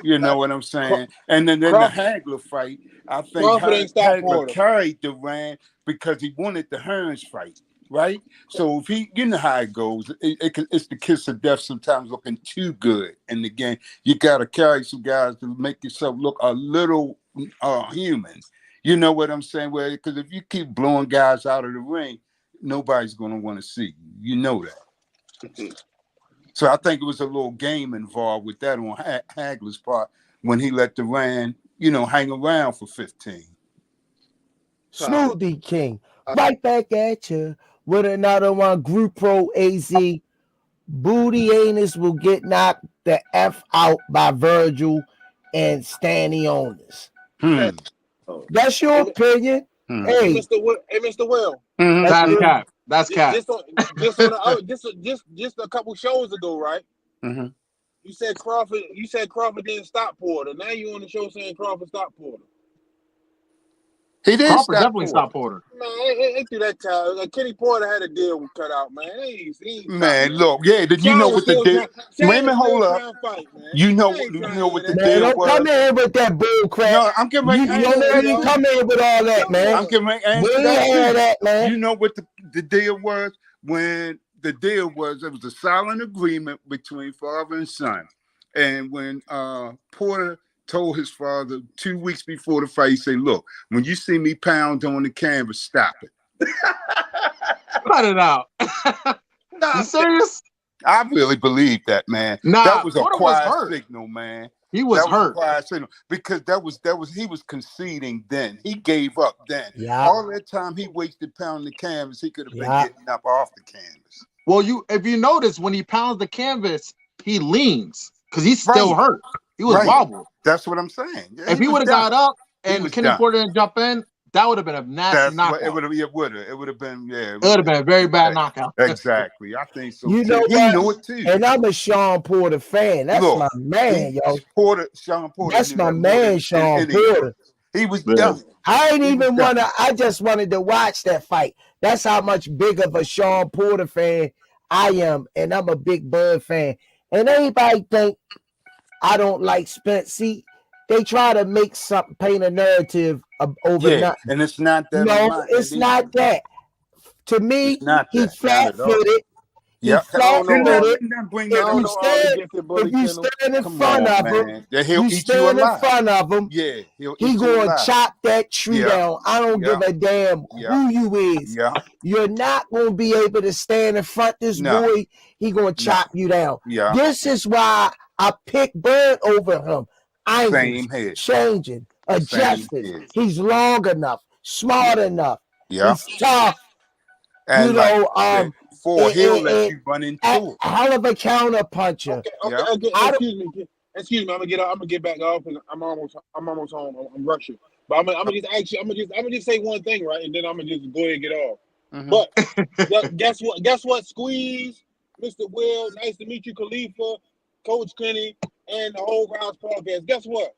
You know what I'm saying? And then the Hagler fight, I think Hagler carried Duran because he wanted the Hearns fight, right? So if he, you know how it goes. It's the kiss of death sometimes looking too good in the game. You got to carry some guys to make yourself look a little human. You know what I'm saying? Well, because if you keep blowing guys out of the ring, nobody's going to want to see you. You know that. So I think it was a little game involved with that on Hagler's part when he let Duran, hang around for 15. Smoothie King, right back at you with another one. Group Pro AZ. Booty Anus will get knocked the F out by Virgil and Stanionis. That's your opinion. Hey, Mr. Will. That's cap. That's cap. Just a couple shows ago, right? Mm-hmm. You said Crawford didn't stop Porter. Now you on the show saying Crawford stopped Porter. He did. Crawford definitely stopped Porter. Man, ain't through that time. Like, Kenny Porter had a deal cut out, man. Man, look, did you know what the deal? Wait a minute, hold up. You know what the deal was. Don't come in with that bull crap. No, I'm getting ready to answer You come in with all that, man. I'm getting ready to answer that, man. You know what the deal was? When the deal was, it was a silent agreement between father and son. And when Porter told his father 2 weeks before the fight, he said, look, when you see me pound on the canvas, stop it. Cut it out. You serious? I really believe that, man. That was a quiet signal, man. He was hurt. Quiet signal because he was conceding then. He gave up then. Yeah. All that time he wasted pounding the canvas, he could have been getting up off the canvas. Well, if you notice, when he pounds the canvas, he leans because he's still hurt. He was wobbled. That's what I'm saying. Yeah, if he would have got up and Kenny Porter didn't jump in, that would have been a nasty knockout. It would have been, It would have been a very bad knockout. Exactly. I think so. You know what? He knew it too. And I'm a Sean Porter fan. That's my man, yo. Sean Porter. That's my man, Sean Porter. He was young. I ain't even I just wanted to watch that fight. That's how much big of a Sean Porter fan I am. And I'm a big Bud fan. And anybody think I don't like Spence. See, they try to paint a narrative over nothing. And it's not that. No, it's not that. To me, he flat-footed. If you stand in front of him, he gonna chop that tree down. I don't give a damn who you is. You're not gonna be able to stand in front of this boy. He gonna chop you down. This is why I pick Bird over him. Angles, changing, adjusting. He's long enough, smart enough. He's tough. And he'll let you run into it. Hell of a counter puncher. Okay. Excuse me. I'm gonna get back off because I'm almost home. I'm rushing. But I'm gonna just say one thing, right? And then I'm gonna just go ahead and get off. Mm-hmm. But guess what? Squeeze, Mr. Will, nice to meet you, Khalifa, Coach Kenny, and the whole Rize Podcast. Guess what?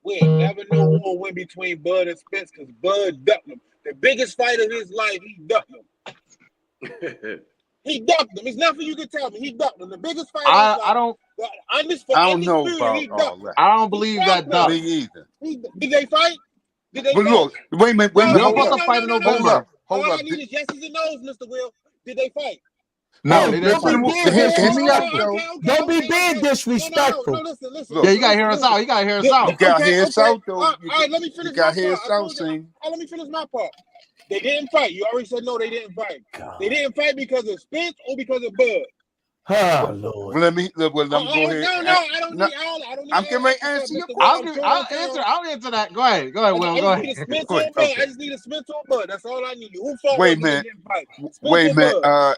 We'll never know who will win between Bud and Spence because Bud ducked him. The biggest fight of his life, he ducked him. He ducked him. It's nothing you can tell me. He ducked him. The biggest fight of his life. I don't know about all that. I don't believe that duck. Me either. Did they fight? Look, wait a minute. Hold up. All I need is yeses and nos, Mr. Will. Did they fight? No, they didn't fight. Don't be being disrespectful. No, listen. Yeah, you gotta hear us out. You gotta hear us out. You gotta hear us out, though. All right, let me finish. You gotta hear us out, Sing. Let me finish my part. They didn't fight. You already said no, they didn't fight. God. They didn't fight because of Spence or because of Bud. Oh, Lord. Let me go ahead. No, I don't need I'm getting ready to answer your question. I'll answer that. Go ahead, Will. Go ahead. I just need a Spence or Bud. That's all I need. Who fought? Wait a minute.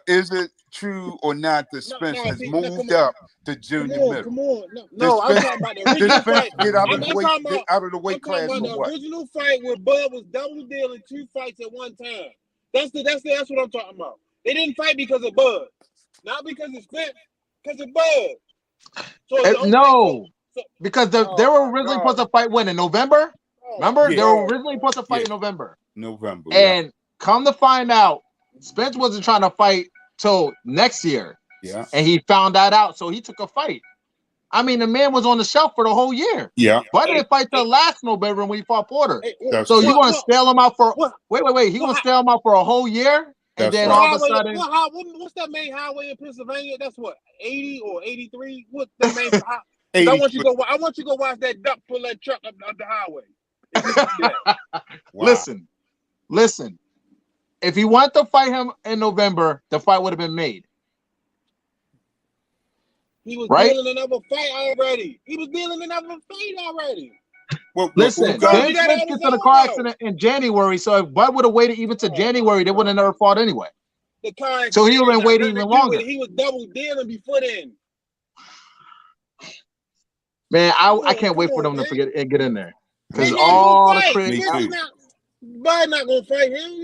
Is it true or not that Spence has moved up to junior middle? Come on. No, I'm talking about the original fight. Get out of the weight class. The original fight where Bud was double dealing 2 fights at one time. That's what I'm talking about. They didn't fight because of Bud, not because of Spence, because of Bud. So because they were originally supposed to fight when in November. Remember, they were originally supposed to fight in November. And come to find out, Spence wasn't trying to fight till next year. Yeah. And he found that out, so he took a fight. I mean, the man was on the shelf for the whole year. Yeah. But didn't fight till last November when he fought Porter. So you're going to stale him out for wait. He's going to stale him out for a whole year, and then all of a sudden, what's that main highway in Pennsylvania? That's what 80 or 83. What's the main highway? I want you to go watch that duck pull that truck up the highway. Listen. If he wanted to fight him in November, the fight would have been made. He was dealing another fight already. Well, listen, Ben Spence gets in a car accident in January, so if Bud would have waited even to January, they would have never fought anyway. So he would have been waiting even longer. He was double dealing before then. Man, I can't wait for them to forget and get in there. Because all the critics... Bud not gonna fight him.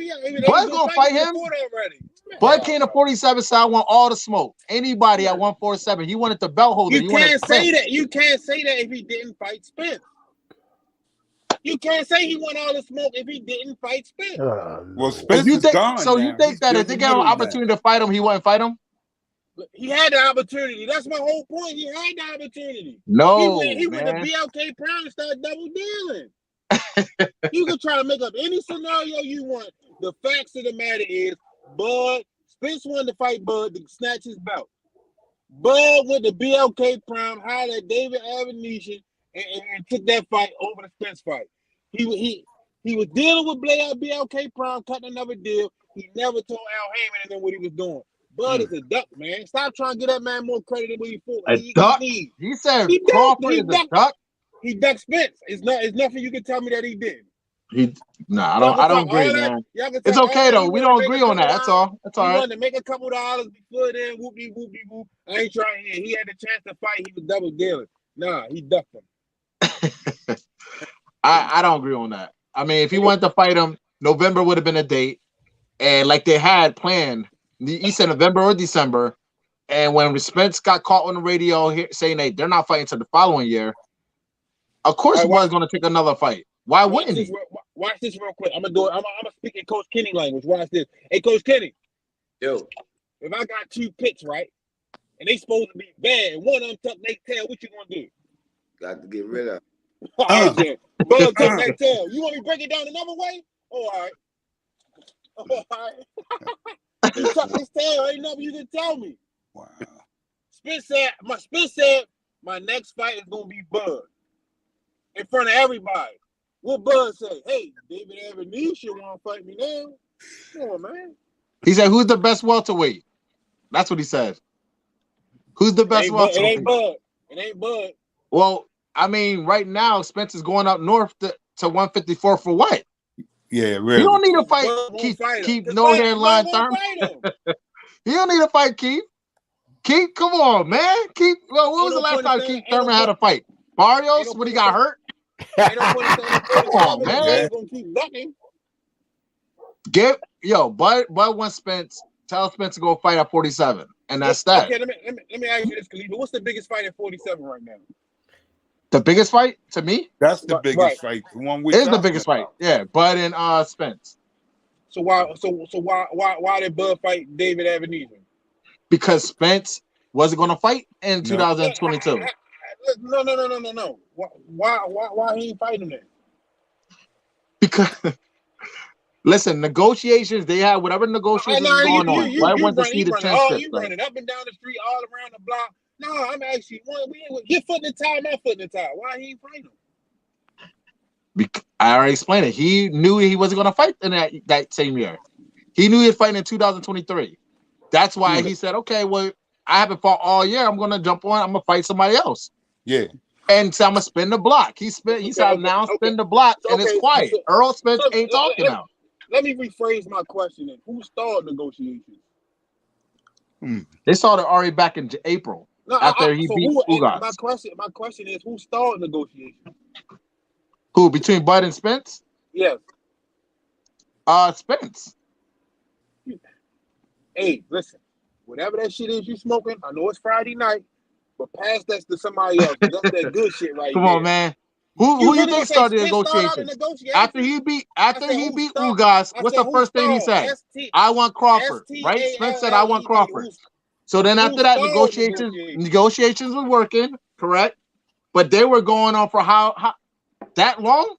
Bud's gonna fight him. Bud came to 47, so I want all the smoke. Anybody at 147, he wanted the belt holder. You can't say that. You can't say that if he didn't fight Spence. You can't say he won all the smoke if he didn't fight Spence. Well, Spence is gone. So you think that if they gave him an opportunity to fight him, he wouldn't fight him? He had the opportunity. That's my whole point. He had the opportunity. No, he went to BLK Prime and started double dealing. You can try to make up any scenario you want. The facts of the matter is, Spence wanted to fight Bud to snatch his belt. Bud went to BLK Prime, hired at David Avenesian, and took that fight over the Spence fight. He was dealing with Blair at BLK Prime, cutting another deal. He never told Al Heyman and what he was doing. Bud is a duck, man. Stop trying to get that man more credit than what he fought. A duck? He said Crawford is a duck? He ducked Spence. It's nothing you can tell me that he did. I don't agree, man. It's okay though. We don't agree on that. That's all. That's all right. He wanted to make a couple $dollars before then. Whoopie. I ain't trying here. He had the chance to fight. He was double dealing. Nah, he ducked him. I don't agree on that. I mean, if he wanted to fight him, November would have been a date, and like they had planned, he said November or December. And when Spence got caught on the radio here saying they're not fighting until the following year, of course he was going to take another fight. Why wouldn't he? Watch this real quick. I'm gonna speak in Coach Kenny language. Watch this. Hey, Coach Kenny. Yo. If I got two picks, right, and they supposed to be bad, and one of them tuck their tail, what you gonna do? Got to get rid of. Bud tuck their tail. You want me to break it down another way? Oh, all right. He tucked his tail. Ain't nothing you can tell me. Wow. Spence said my next fight is gonna be Bud. In front of everybody. What Bud say? Hey, David Avenesian want to fight me now. Come on, man. He said, who's the best welterweight? That's what he said. Who's the best welterweight? It ain't Bud. Well, I mean, right now, Spence is going up north to 154 for what? Yeah, really. You don't need to fight Keith no hairline Thurman. You don't need to fight Keith. Keith, come on, man. Keith, well, when was the last time Keith Thurman had a fight? Barrios, when he got hurt? Come on, man. Bud wants Spence. Tell Spence to go fight at 47, and that's that. Okay, let me ask you this, Khalif. What's the biggest fight at 47 right now? The biggest fight to me? That's the biggest fight. The one we is the biggest fight. Yeah, Bud and Spence. So why did Bud fight David Avenesian? Because Spence wasn't going to fight in 2022. No. Why he ain't fighting then? Because listen, negotiations, they had whatever negotiations going on. Why wants to see the transcript? You running up and down the street, all around the block. No, I'm actually your foot in the tie, my foot in the tie. Why he ain't fighting him? I already explained it. He knew he wasn't going to fight in that same year. He knew he was fighting in 2023. That's why he said, okay, well, I haven't fought all year. I'm going to jump on. I'm going to fight somebody else. Yeah. And so I'm going to spin the block. He said, now spin the block, and it's quiet. Earl Spence ain't talking now. Let me rephrase my question. Who stalled negotiations? They started already back in April after he beat Ugas. My question is, who stalled negotiations? Who, between Bud and Spence? Yes. Spence. Hey, listen, whatever that shit is you smoking, I know it's Friday night, but pass that to somebody else. That's that good shit right Come there. on, man. Who you think started the negotiations? After he beat Ugas, what's the first thing he said? I want Crawford, right? Spence said I want Crawford. So then after that, negotiations were working, correct? But they were going on for how that long?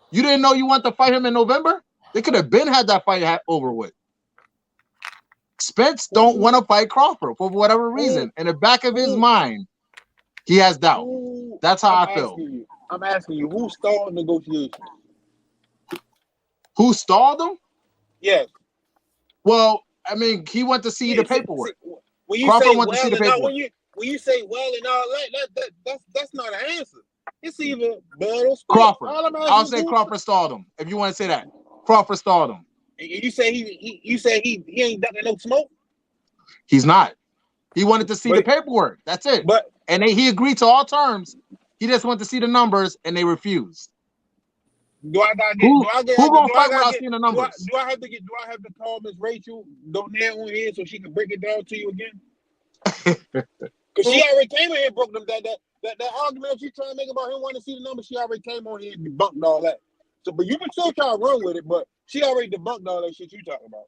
You didn't know you want to fight him in November? They could have had that fight over with. Spence don't want to fight Crawford for whatever reason. In the back of his mind, he has doubt. That's how I feel. I'm asking you, who stalled negotiations? Who stalled them? Yes. Well, I mean, he went to see the paperwork. When you Crawford say went to see the paperwork. When you say well and all that's not an answer. It's either Bud or Spence. Crawford. I'll say Crawford stalled him. If you want to say that, Crawford stalled him. And you say he ain't ducking no smoke. He's not. He wanted to see the paperwork. That's it. And he agreed to all terms. He just wanted to see the numbers, and they refused. Who gonna fight without seeing the numbers? Do I have to call Miss Rachel Donell on here so she can break it down to you again? Because she already came in here and broke them that argument she's trying to make about him wanting to see the numbers. She already came on here and debunked all that. So, but you can still try to run with it, but she already debunked all that shit you talking about.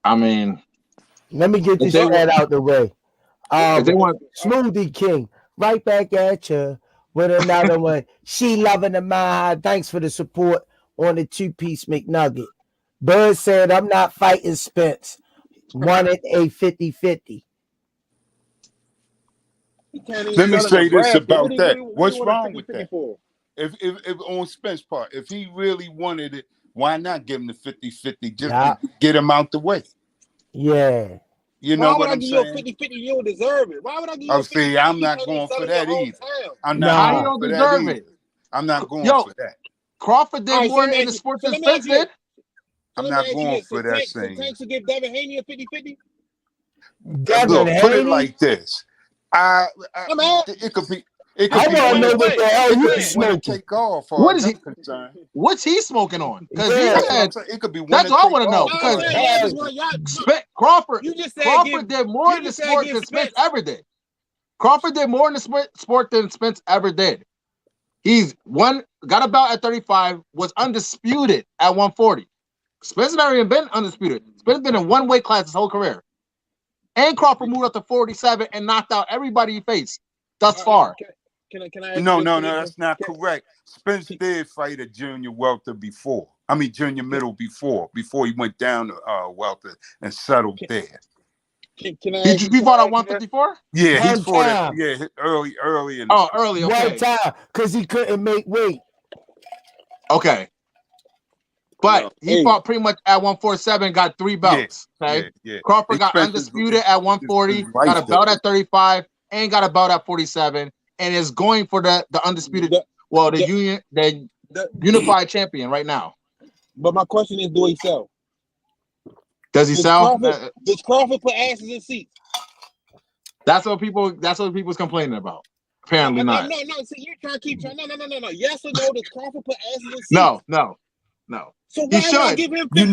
I mean, let me get this shit out the way. If they want Smoothie King, right back at you with another one. She loving the mind. Thanks for the support on the 2-piece McNugget. Bird said, I'm not fighting Spence. Wanted a 50-50. Let me say this about that. What's wrong with that? If on Spence part, if he really wanted it, why not give him the 50-50 just to get him out the way? Yeah. You know what I'm saying? Why would I give you a 50-50? You don't deserve it. Why would I give you a 50-50? See, I'm not going for that either. I'm not going for that either. I'm not going for that. Crawford did more in the sport than Spence did. I'm not going for that thing. Tank should give Devin Haney a 50-50? Look, put it like this. It could be. I want to know what the hell you smoking. Take off. What is he? What's he smoking on? Because it could be. That's all I want to know. Because Crawford did more in the sport than Spence ever did. Crawford did more in the sport than Spence ever did. He's got a belt at 35, was undisputed at 140. Spence never even been undisputed. Spence been in one weight class his whole career. And Crawford moved up to 47 and knocked out everybody he faced thus far. Can I no, that's not correct. Spence did fight a junior welter before. I mean, junior middle before he went down to welter and settled there. He fought at 154? Yeah, he fought it. Yeah, early in the early. Okay. One time, because he couldn't make weight. Okay. But he fought pretty much at 147, got 3 belts. Okay. Yeah. Crawford got undisputed at 140, got a belt at 35, and got a belt at 47, and is going for the undisputed, the unified champion right now. But my question is, do he sell? Does he sell? Does Crawford put asses in seats? That's what people's complaining about. Apparently not. No. See, you're trying to keep trying. No. Yes or no? Does Crawford put asses in seats? No. So why would I give him 50? You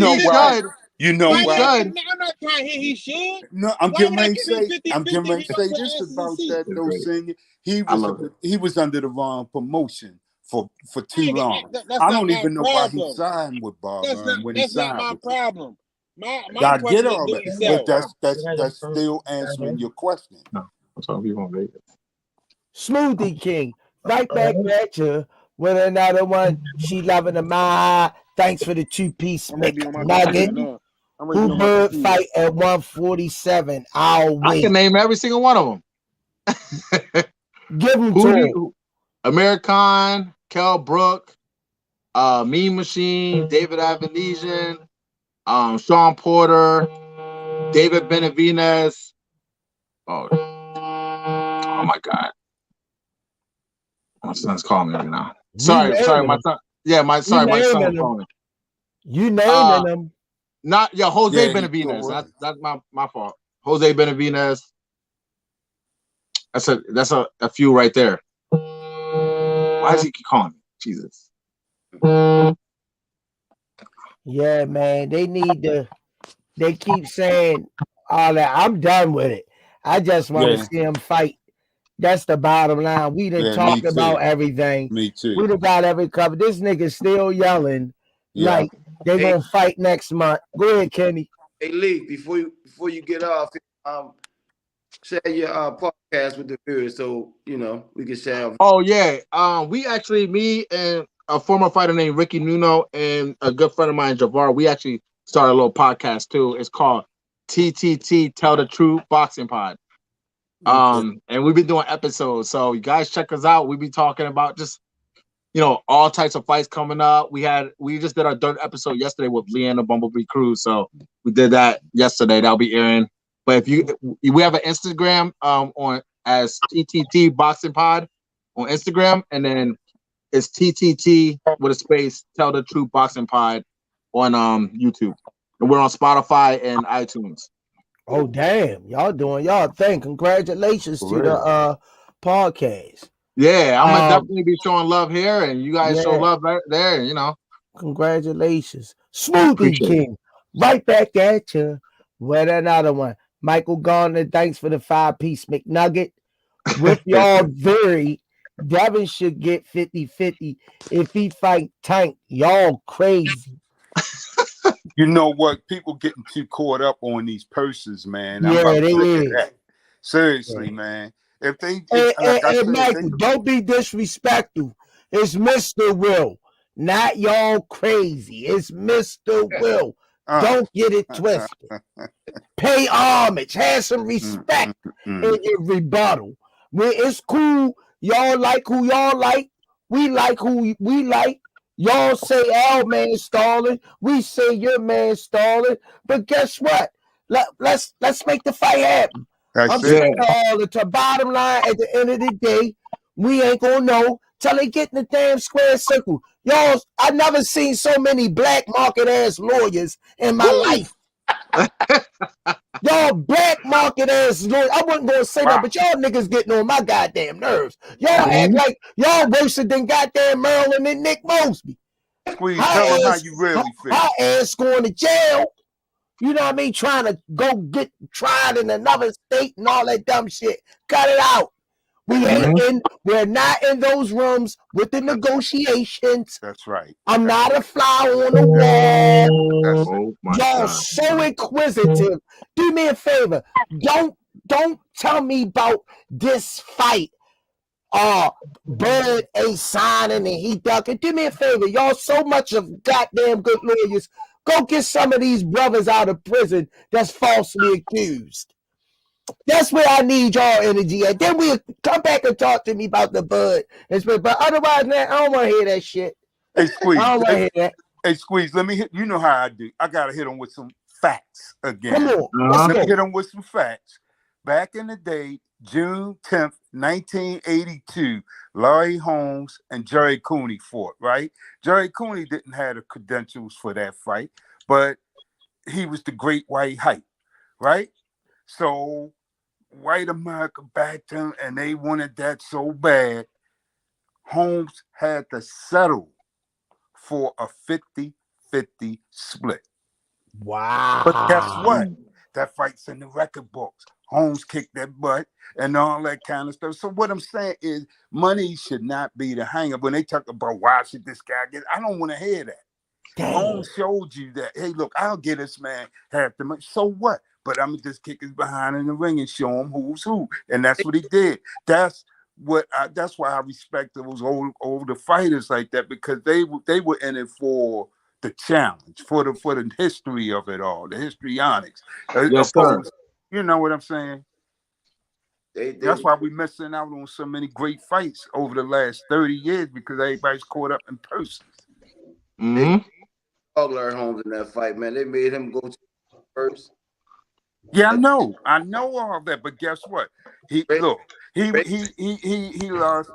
know why? I'm not trying to hear he should. No, I'm getting ready to say this about that though, Senior. He was under the wrong promotion for too long. I don't even know why he signed with Barber when he signed. That's not my problem. My I get all that, but that's still answering your question. No, I'm talking people on Vegas. Smoothie King, right back at you with another one. She loving the mind. Thanks for the 2-piece McNugget. Who bird fight at 147? I'll wait. I can name every single one of them. Give them to him. American, Kell Brook, Mean Machine, David Avenesian, Sean Porter, David Benavidez. Oh my God. My son's calling me right now. Sorry, my son. Yeah, my son was calling. You naming them. Jose Benavidez. That's my fault. Jose Benavidez. That's a few right there. Why does he keep calling me? Jesus. Yeah, man. They need to They keep saying all that. I'm done with it. I just want to Yeah, see him fight. That's the bottom line. We done yeah, me talked too. about everything. Me too. We done got every cover. This nigga still yelling Yeah. like they Hey, gonna fight next month. Go ahead, Kenny. hey, Lee, before you get off, share your podcast with the viewers so we can share. Oh yeah. We actually, me and a former fighter named Ricky Nuno and a good friend of mine, Javar, we actually started a little podcast too. It's called TTT Tell the Truth Boxing Pod. And we've been doing episodes. So you guys check us out. We be talking about just all types of fights coming up. We just did our third episode yesterday with Leanna Bumblebee Cruz. So we did that yesterday. That'll be airing. But we have an Instagram on as TTT Boxing Pod on Instagram, and then it's TTT with a space Tell the Truth Boxing Pod on YouTube. And we're on Spotify and iTunes. Oh damn, y'all doing y'all thing. Congratulations to the podcast. Yeah, I'm gonna definitely be showing love here, and you guys show love there. Congratulations, Smoothie King. Right back at you with another one. Michael Garner, thanks for the 5-piece McNugget. With y'all theory, Devin should get 50-50 if he fight Tank. Y'all crazy. You know what? People getting too caught up on these purses, man. I'm Yeah, about they to look is. at that. Seriously, man. If they, Hey, Michael, don't be disrespectful. It's Mr. Will, not y'all crazy. It's Mr. Will. Don't get it twisted. Pay homage. Have some respect in your rebuttal. It's cool. Y'all like who y'all like. We like who we like. Y'all say our man stalling. We say your man stalling. But guess what? Let's make the fight happen. I'm saying all the bottom line at the end of the day, we ain't gonna know till they get in the damn square circle. Y'all, I never seen so many black market ass lawyers in my life. Y'all black market ass lawyers. I wasn't gonna say that, but y'all niggas getting on my goddamn nerves. Y'all act like y'all worse than goddamn Maryland and Nick Mosby. Squeeze, tell them how you really feel. Her ass going to jail. You know what I mean? Trying to go get tried in another state and all that dumb shit. Cut it out. We're not in those rooms with the negotiations. That's right. I'm not a fly on the wall. Y'all so inquisitive. Do me a favor. Don't tell me about this fight. Bird ain't signing and he ducking. Do me a favor. Y'all so much of goddamn good lawyers. Go get some of these brothers out of prison that's falsely accused. That's where I need y'all energy at. Then we'll come back and talk to me about the Bud. But otherwise, man, I don't want to hear that shit. Hey, Squeeze. I don't want to hear that. Hey, Squeeze, let me hit. You know how I do. I got to hit them with some facts again. Come on. Let me hit them with some facts. Back in the day, June 10th, 1982, Larry Holmes and Jerry Cooney fought, right? Jerry Cooney didn't have the credentials for that fight, but he was the great white hype, right? So white America backed him, and they wanted that so bad. Holmes had to settle for a 50-50 split. Wow. But guess what? That fight's in the record books. Holmes kicked that butt and all that kind of stuff. So what I'm saying is money should not be the hang up. When they talk about why should this guy get, I don't want to hear that. Damn. Holmes showed you that, hey, look, I'll get this man half the money. So what? But I'm going to just kick his behind in the ring and show him who's who. And that's what he did. That's why I respect those older fighters like that, because they were in it for the challenge, for the history of it all, the histrionics. Yes, sir. You know what I'm saying? That's why we're missing out on so many great fights over the last 30 years, because everybody's caught up in person. Larry Holmes in that fight, man. They made him go to first. Yeah, I know all that, but guess what? He lost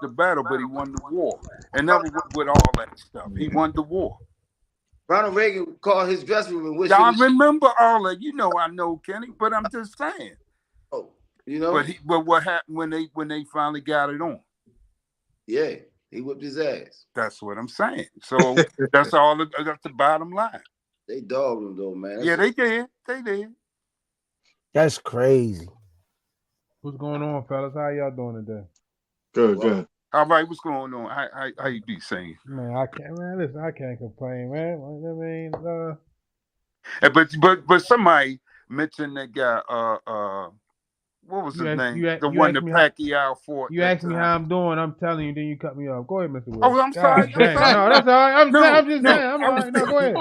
the battle, but he won the war. And never with all that stuff. He won the war. Ronald Reagan called his dressing room and wished I remember all that. You know I know, Kenny, but I'm just saying. Oh, you know. But what happened when they finally got it on? Yeah, he whipped his ass. That's what I'm saying. So that's the bottom line. They dogged him though, man. Yeah, they did. They did. That's crazy. What's going on, fellas? How y'all doing today? Good, good. All right, what's going on? How you be saying? Man, I can't complain, man. I mean, But somebody mentioned that guy. What was his name? The one that Pacquiao fought. You asked me how I'm doing. I'm telling you, then you cut me off. Go ahead, Mr. Will. Oh, I'm sorry. No, that's all right. I'm just saying. I'm all right. No, go ahead.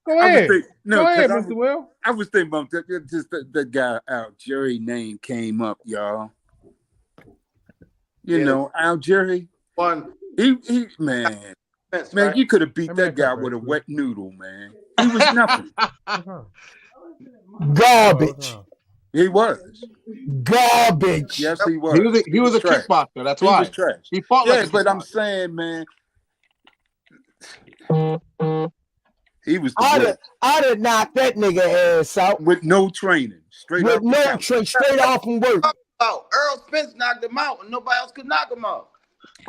Go ahead. Go ahead, Mr. Will. I was thinking about just the guy out. Jerry name came up, y'all. You know, Al Jerry. One. He man. Spence, Man, right? you could have beat that guy with a wet noodle, man. He was nothing. Garbage. He was. Garbage. Yes, he was. He was a trash. kickboxer. That's He why. was trash. He fought Yeah, like a but I'm kickboxer. saying, man, he was I'd have knocked that nigga ass out with no training. Straight with up. no train, straight off from work. Oh, Earl Spence knocked him out, and nobody else could knock him out.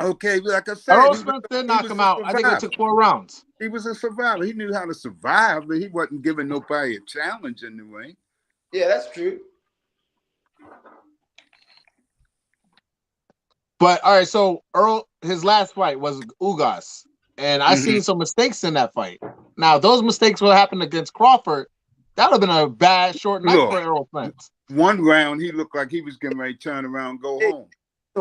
Okay, like I said, Earl Spence did knock him out. I think it took 4 rounds. He was a survivor. He knew how to survive, but he wasn't giving nobody a challenge in the way. Yeah, that's true. But all right, so Earl, his last fight was Ugas, and I seen some mistakes in that fight. Now, if those mistakes would happen against Crawford, that would have been a bad short night for Earl Spence. One round, he looked like he was getting ready to turn around and go home.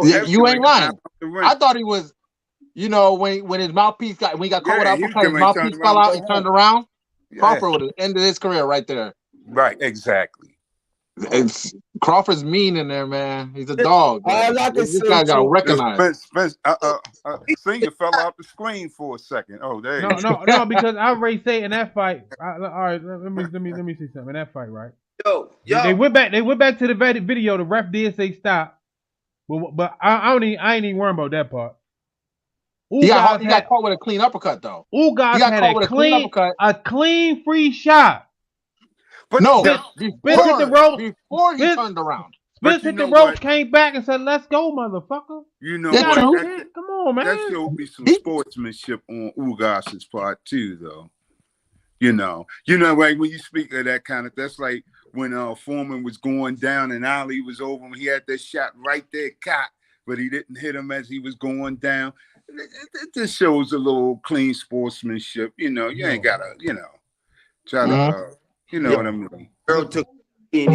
Yeah, you ain't lying. I thought he was, you know, when his mouthpiece when he got caught with uppercut, his mouthpiece fell out and turned around. Yeah. Crawford would have ended his career right there. Right, exactly. Crawford's mean in there, man. He's a dog. This guy got recognized. Spence, Senior fell off the screen for a second. Oh, there. No, because I already say in that fight. All right, let me see something in that fight, right? Yo, they went back to the video. The ref did say stop, but I ain't even worrying about that part. He got caught with a clean uppercut though. Ugas had a clean free shot. But no, Spence hit the rope before he turned around. Spence hit the ropes, came back and said, "Let's go, motherfucker." You know what? Come on, man. That showed me some sportsmanship on Ugas's part too, though. You know, like when you speak of that kind of, that's like when Foreman was going down and Ali was over him. He had that shot right there, caught, but he didn't hit him as he was going down. It just shows a little clean sportsmanship. You know, you ain't gotta, try to. You know what I mean? Earl took. Hey,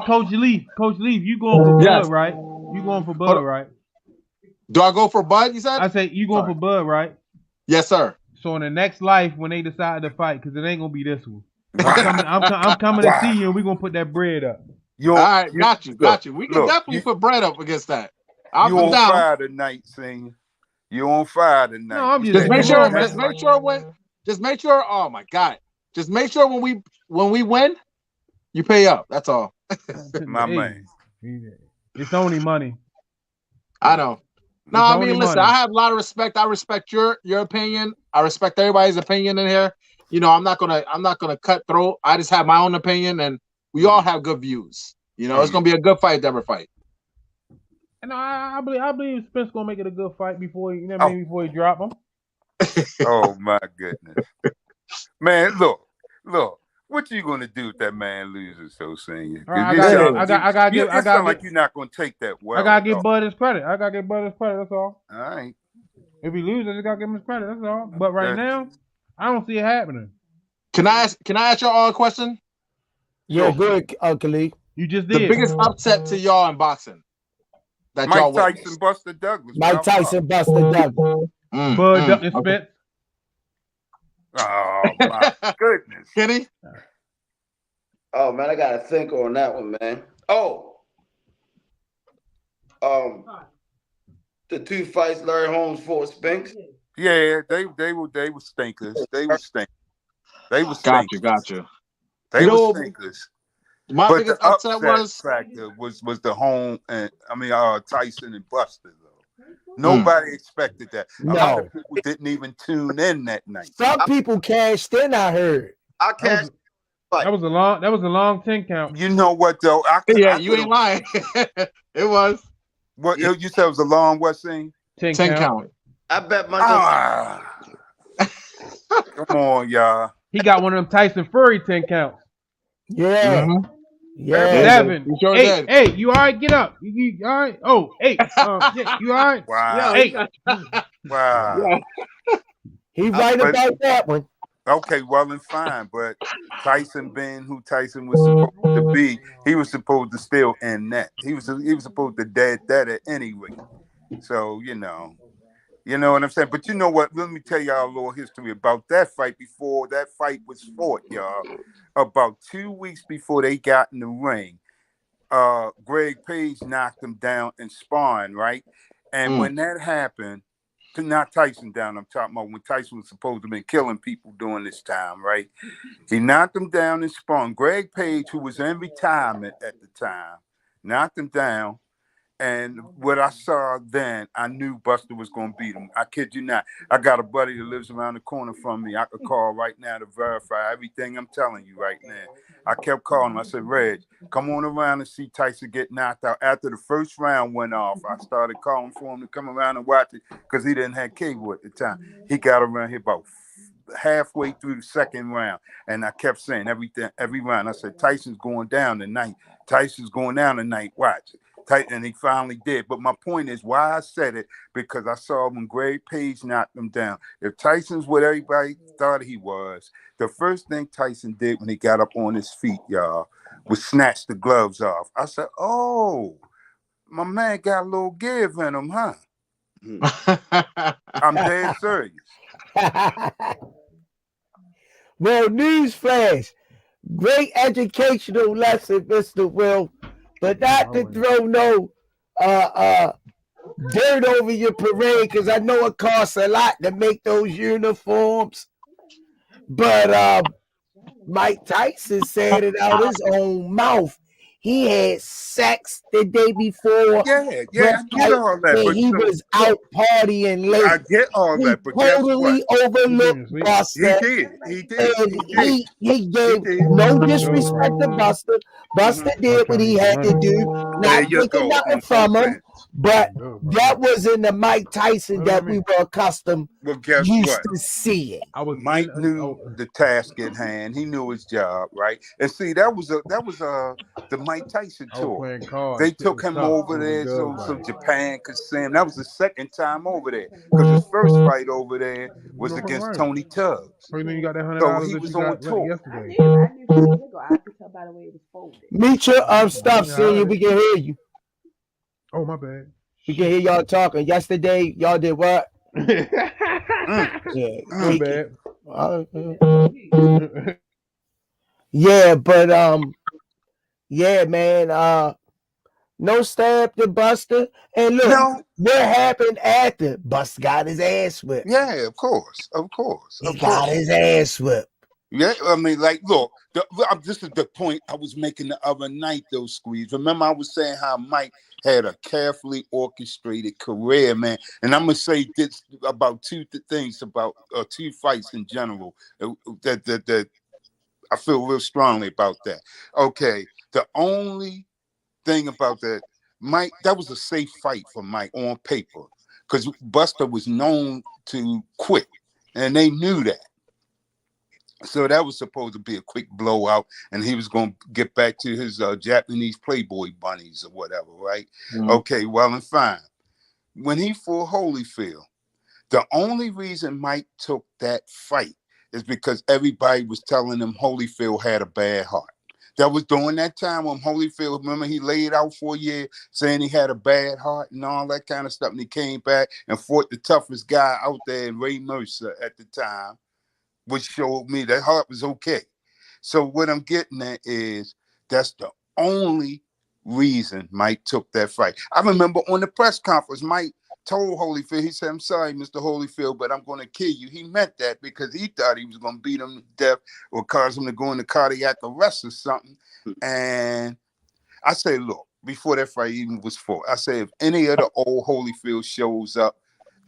Coach Leaf, you going for Bud, right? You going for Bud, right? Do I go for Bud? You said? I said you going for Bud, right? Yes, sir. So in the next life, when they decide to fight, because it ain't gonna be this one, I'm coming to see you, and we are gonna put that bread up. All right, got you. We can definitely put bread up against that. You on fire tonight, Senior. You on fire tonight. No, I'm just make sure. Oh my God. Just make sure when we win, you pay up. That's all. My man. It's only money. I know. No, I mean, listen, I have a lot of respect. I respect your opinion. I respect everybody's opinion in here. You know, I'm not gonna cut throat. I just have my own opinion, and we all have good views. You know, it's gonna be a good fight to ever fight. And I believe Spence gonna make it a good fight before before he drop him. Oh my goodness. Man, look, what you gonna do if that man loses, so Senior? I got like you're not gonna take that well. I gotta give Bud his credit. That's all. All right. If he loses, I gotta give him his credit. That's all. But right now, I don't see it happening. Can I ask y'all a question? Yeah, good, Khalif. You just did. The biggest upset to y'all in boxing. That Mike y'all Tyson, Buster Douglas. Mike Tyson, Buster Douglas. Bud Duck and Spence. Oh my goodness. Kenny? Oh man, I gotta think on that one, man. Oh. The 2 fights Larry Holmes fought Spence. Yeah, they were stinkers. They were stinkers. Gotcha. They were stinkers. My biggest upset factor was the home and Tyson and Buster though. Nobody expected that. A lot of people didn't even tune in that night. Some people cashed in, I heard. I cashed. That was a long 10 count. You know what though? You ain't lying. It was. What you said it was a long what scene? 10 count. I bet money. Come on, y'all. He got one of them Tyson Fury 10 counts. Yeah. Mhm. Yeah. 7, You sure 8. did. Hey, you all right? Get up. You all right? Oh, 8. Yeah, you all right? Wow. Hey. Wow. He right But about that one. okay, well and fine. But Tyson being who Tyson was supposed to be, he was supposed to still end that. He was supposed to dead that at any rate. So, you know what I'm saying? But you know what? Let me tell y'all a little history about that fight before that fight was fought, y'all. About 2 weeks before they got in the ring, Greg Page knocked him down in sparring, right? And when that happened, not Tyson down, I'm talking about when Tyson was supposed to have been killing people during this time, right? He knocked him down in sparring. Greg Page, who was in retirement at the time, knocked him down. And what I saw then, I knew Buster was going to beat him. I kid you not. I got a buddy that lives around the corner from me. I could call right now to verify everything I'm telling you right now. I kept calling him. I said, Reg, come on around and see Tyson get knocked out. After the first round went off, I started calling for him to come around and watch it because he didn't have cable at the time. He got around here about halfway through the second round. And I kept saying every round. I said, Tyson's going down tonight. Tyson's going down tonight. Watch it. And he finally did. But my point is why I said it, because I saw when Greg Page knocked him down. If Tyson's what everybody thought he was, the first thing Tyson did when he got up on his feet, y'all, was snatch the gloves off. I said, oh, my man got a little give in him, huh? I'm dead serious. Well, newsflash. Great educational lesson, Mr. Will, but not to throw no dirt over your parade, because I know it costs a lot to make those uniforms. But Mike Tyson said it out his own mouth. He had sex the day before. Yeah, I get all that. But he was out partying late. I get all that, but totally overlooked Buster. He did. And he gave no disrespect to Buster. Buster did what he had to do, not taking nothing from him. But that wasn't the Mike Tyson that we were accustomed used to seeing. Mike knew the task at hand. He knew his job, right? And see, that was the Mike Tyson tour. They took him over there so Japan could see him. That was the second time over there, because his first fight over there was against Tony Tubbs. So you got that $100 So he that was you on got tour. yesterday. I could tell by the way it was folded. Meet your stuff, Senior. We can hear you. Oh, my bad. We can hear y'all talking. Yesterday, y'all did what? Yeah, my bad. Yeah, but yeah, man. No stab to Buster. And look, what happened after? Buster got his ass whipped. Yeah, of course. He got his ass whipped. Yeah, I mean, like, look, this is the point I was making the other night, though, Squeeze. Remember, I was saying how Mike had a carefully orchestrated career, man. And I'm going to say this about two things, about two fights in general, that I feel real strongly about that. Okay, the only thing about that, Mike, that was a safe fight for Mike on paper, because Buster was known to quit, and they knew that. So that was supposed to be a quick blowout, and he was going to get back to his Japanese Playboy bunnies or whatever, right? Mm-hmm. Okay, well and fine. When he fought Holyfield, the only reason Mike took that fight is because everybody was telling him Holyfield had a bad heart. That was during that time when Holyfield, remember, he laid out for a year saying he had a bad heart and all that kind of stuff, and he came back and fought the toughest guy out there, Ray Mercer, at the time, which showed me that heart was okay. So what I'm getting at is that's the only reason Mike took that fight. I remember on the press conference, Mike told Holyfield, he said, I'm sorry, Mr. Holyfield, but I'm going to kill you. He meant that because he thought he was going to beat him to death or cause him to go into cardiac arrest or something. And I say, look, before that fight even was fought, I say, if any of the old Holyfield shows up,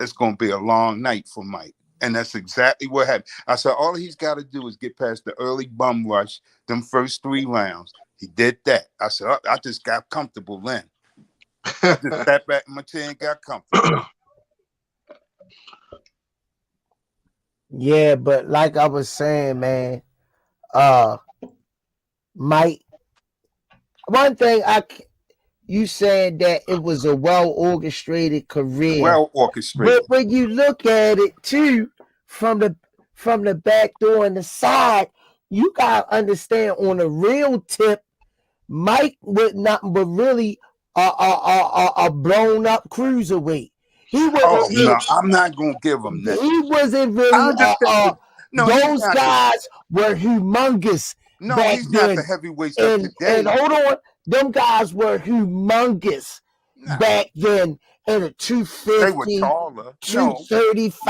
it's going to be a long night for Mike. And that's exactly what happened. I said, all he's got to do is get past the early bum rush, them first 3 rounds. He did that. I said, I just got comfortable then. I just sat back in my chair and got comfortable. Yeah, but like I was saying, man, Mike. One thing you said that it was a well orchestrated career, Well but orchestrated. when you look at it too from the back door and the side, you gotta understand on a real tip, Mike was nothing but really a blown up cruiserweight. He Oh wasn't no, really, I'm not gonna give him that. he wasn't I really understand. No, he's those not. guys were humongous No, back he's not the then. heavyweights of And today. hold on, them guys were humongous No, back then in a they were 250, taller. No, 235.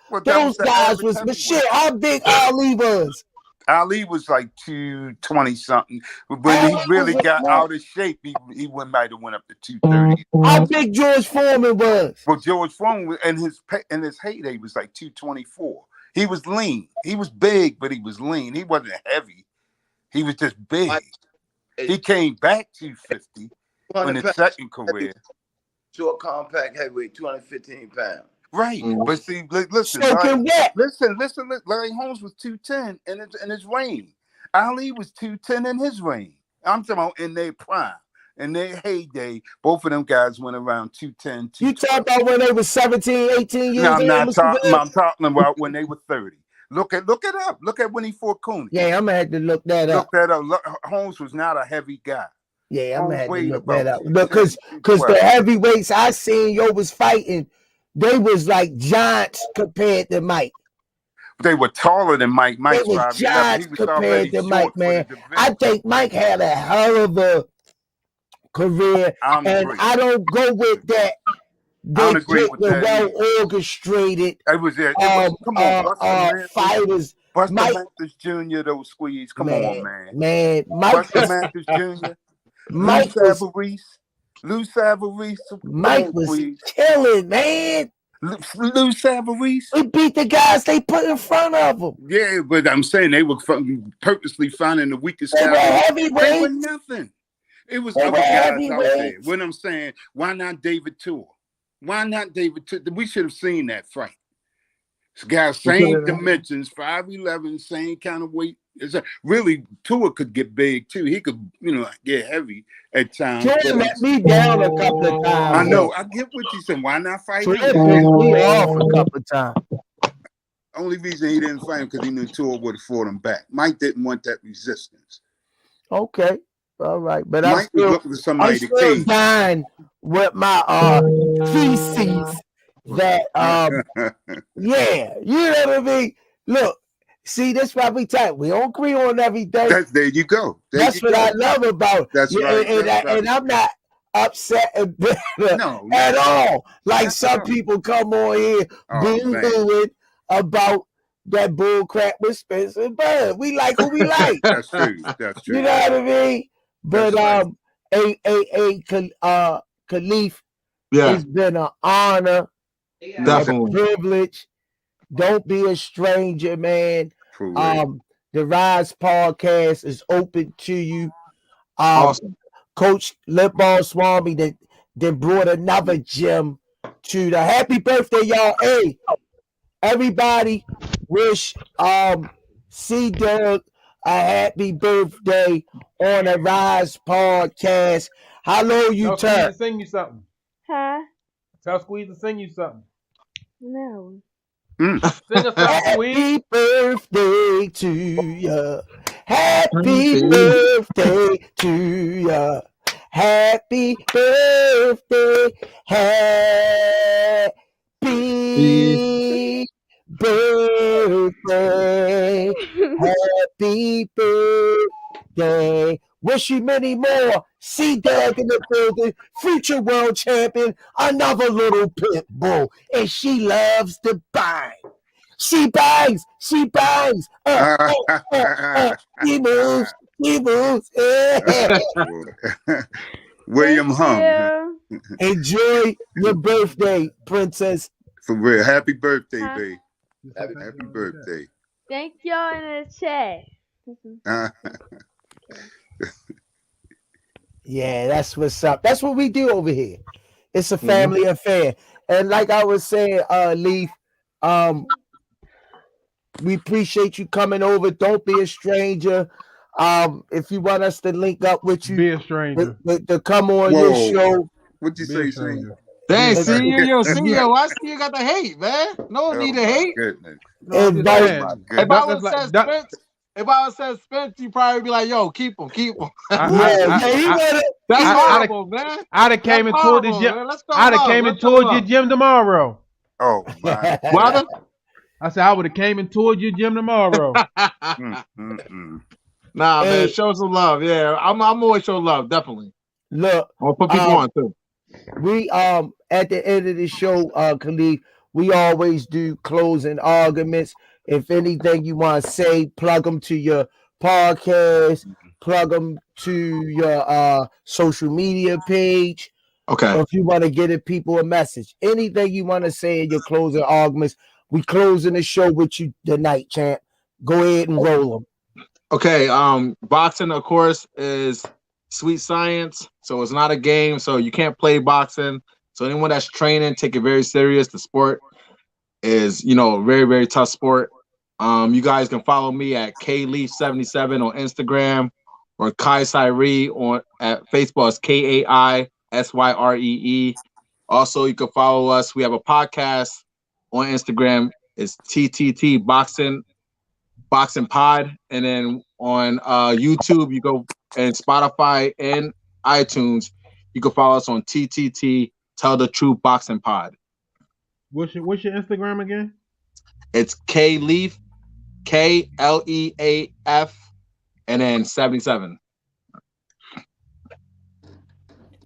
well, that was Those the guys average was, but heavyweight. shit, how big Ali was? Ali was like 220 something. But when Ali he really was got out of shape, he might have went up to 230. how big George Foreman was? Well, George Foreman in his heyday was like 224. He was lean. He was big, but he was lean. He wasn't heavy. He was just big. He came back 250 in his second career. Short, compact, heavyweight, 215 pounds. Right, but see, listen, Soaking wet. listen. Larry Holmes was 210 in his reign. Ali was 210 in his reign. I'm talking about in their prime, in their heyday. Both of them guys went around 210. You talk about when they were 17, 18 years No, old, I'm not Mr. talking. Bill? I'm talking about when they were 30. Look it up. Look at when he fought Cooney. Yeah, I'm gonna have to look that up. Look that up. Holmes was not a heavy guy. Yeah, I'm gonna have to Weighed look that about up. 210, Because the 212. heavyweights I seen yo was fighting, they was like giants compared to Mike. They were taller than Mike. They Mike's was 5'11". giants He was compared already to short Mike, for the man. division. I think Mike had a hell of a career, I and agree. I don't go with that. I don't They agree picked with the that well either. orchestrated It was come on, fighters. Buster Mike, Mathis Jr. Those squeeze. Come man, on, man. Mike Buster was Mathis Jr. Mike was Lou Savarese. Come Mike on, was squeeze. killing, man. Lou Savarese. He beat the guys they put in front of him. Yeah, but I'm saying they were purposely finding the weakest They were guys. heavyweights. They were nothing. It was They other were guys out there. heavyweights. When I'm saying, why not David Tour? Why not David Tour? We should have seen that fight. This guy's same dimensions, 5'11", same kind of weight. Really, Tua could get big too. He could, get heavy at times. Jordan let me down a couple of times. I know. I get what you said. Why not fight him? Jordan pissed me off a couple of times. Only reason he didn't fight him because he knew Tua would have fought him back. Mike didn't want that resistance. Okay, all right, but Mike was looking for somebody to still cage. dying with my feces. That yeah, you know what I mean. Look, see, that's why we talk. We don't agree on everything. There you go. That's what I love about. That's right. And I'm not upset and bitter at all. Like some people come on here boo-hooing about that bull crap with Spence and Bud. We like who we like. That's true. You know what I mean? But Khalif, it's been an honor. Definitely. A privilege. Don't be a stranger, man. The Rize Podcast is open to you. Awesome. Coach Lipball Swami that brought another gem to the happy birthday, y'all. Hey, everybody wish C-Dub a happy birthday on the Rize Podcast. Hello, you Tell Squeeze to sing you something. Huh? Tell Squeeze to sing you something. No. Sing a song, Squeeze. Happy birthday to ya. Happy birthday to ya. Happy birthday. Happy birthday. Happy birthday. Wish you many more. C-Dub in the building, future world champion, another little pit bull, and she loves to bang. She bangs. She moves. William Hung. Enjoy your birthday, princess. For real. Happy birthday, Huh? babe. Happy birthday. Thank y'all in the chat. Yeah, that's what's up. That's what we do over here. It's a family affair. And like I was saying, Leaf, we appreciate you coming over. Don't be a stranger. If you want us to link up with you, Be a stranger. to come on Whoa. your show. What'd you Be say, a Shane? stranger. Dang, Be a see stranger. you, I see you got the hate, man. No Oh need to my hate. goodness. No, I'm just Invite- Oh saying. my If goodness. I would That's said like- Spence, if I would said Spence, you probably be like, "Yo, keep him." He I- That's I'd- horrible, man. I'd have came That's and toured the horrible, gym. man. Let's go I'd have love. came Let's and go toured your love. gym tomorrow. Oh my. What? I said I would have came and toured your gym tomorrow. Nah, Hey. man, show some love. Yeah, I'm always show love, definitely. Look, I'll put people on too. we at the end of the show, Khalif, we always do closing arguments. If anything you want to say, plug them to your podcast, plug them to your social media page. Okay. Or if you want to get people a message, anything you want to say in your closing arguments, we closing the show with you tonight, champ. Go ahead and roll them. Okay. Boxing, of course, is sweet science, so it's not a game. So you can't play boxing. So anyone that's training, take it very serious. The sport is, a very, very tough sport. You guys can follow me at Khalif77 on Instagram or Kai Syree at Facebook. It's KAISYREE. Also, you can follow us. We have a podcast on Instagram. It's TTT Boxing Pod. And then on YouTube, you go and Spotify and iTunes, you can follow us on TTT Tell the Truth Boxing Pod. What's your Instagram again? It's Khalif, KLEAF, and then 77.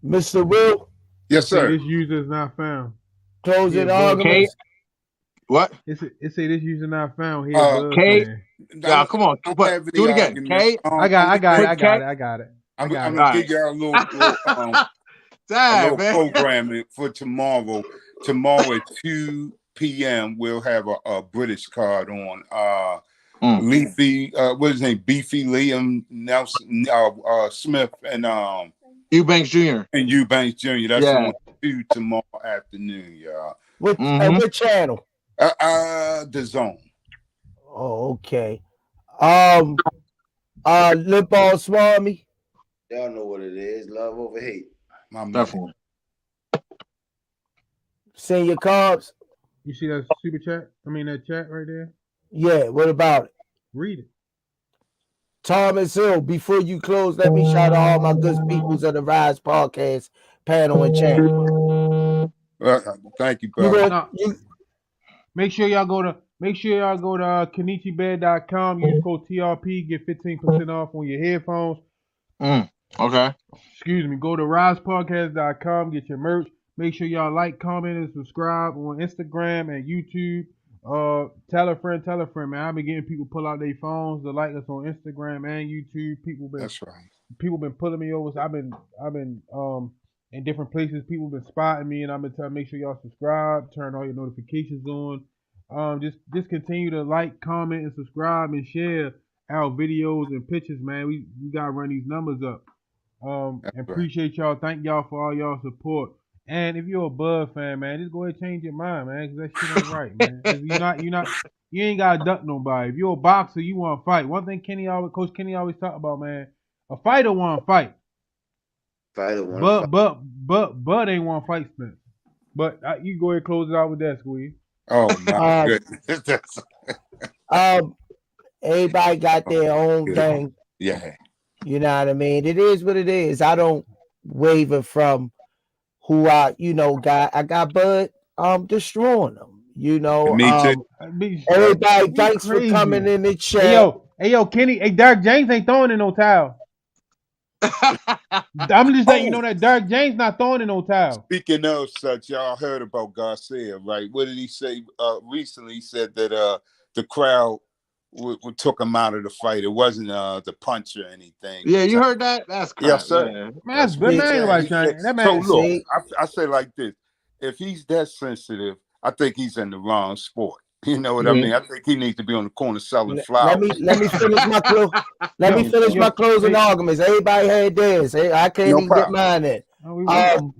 Mr. Will, Yes, sir. This user is not found. closing Yeah, arguments. What? It say this user not found here. K. Yeah, come on. Don't But have any do it again. arguments. K. I got it. I'm got gonna it. give y'all a little Damn, man. programming for tomorrow. Tomorrow at 2 p.m. we'll have a British card on. Leafy, what is his name? Beefy Liam Nelson, Smith, and Eubanks Jr. And Eubanks Jr. That's on 2 tomorrow afternoon, y'all. What channel? The Zone. Oh, okay. Lip Ball Swami. Y'all know what it is. Love over hate. My man. Definitely. Send your carbs. You see that super chat? I mean that chat right there? Yeah, what about it? Read it. Thomas Hill, before you close, let me shout out all my good peoples of the Rize Podcast panel and channel. Thank you, brother. Make sure y'all go to KenichiBed.com. Use code TRP, get 15% off on your headphones. Okay. Excuse me. Go to RizePodcast.com, get your merch. Make sure y'all like, comment, and subscribe on Instagram and YouTube. Tell a friend, man. I've been getting people pull out their phones to like us on Instagram and YouTube. That's right. People been pulling me over. So I've been in different places. People been spotting me, and I've been telling make sure y'all subscribe, turn all your notifications on. Just continue to like, comment, and subscribe and share our videos and pictures, man. We gotta run these numbers up. And appreciate y'all. Thank y'all for all y'all support. And if you're a Bud fan, man, just go ahead and change your mind, man, because that shit ain't right, man. You ain't gotta duck nobody. If you're a boxer, you want to fight. One thing Coach Kenny always talk about, man, a fighter want to fight. Bud ain't want to fight Spence. But you go ahead and close it out with that, Squeeze. Oh my goodness. Everybody got their own thing. Yeah. You know what I mean? It is what it is. I don't waver from who I got Bud destroying them. Me too. Everybody, thanks for coming in the chat. Hey yo, Kenny, Derek James ain't throwing in no towel. I'm just letting you know that Derek James not throwing in no towel. Speaking of such, y'all heard about Garcia, right? What did he say recently? He said that the crowd took him out of the fight. It wasn't the punch or anything. Yeah, you heard that? That's crap. Yes, sir. Man, that's good, man. That man. So look, I say like this: if he's that sensitive, I think he's in the wrong sport. You know what I mean? I think he needs to be on the corner selling flowers. Let me finish my my closing arguments. Everybody had theirs. I can't even get mine in.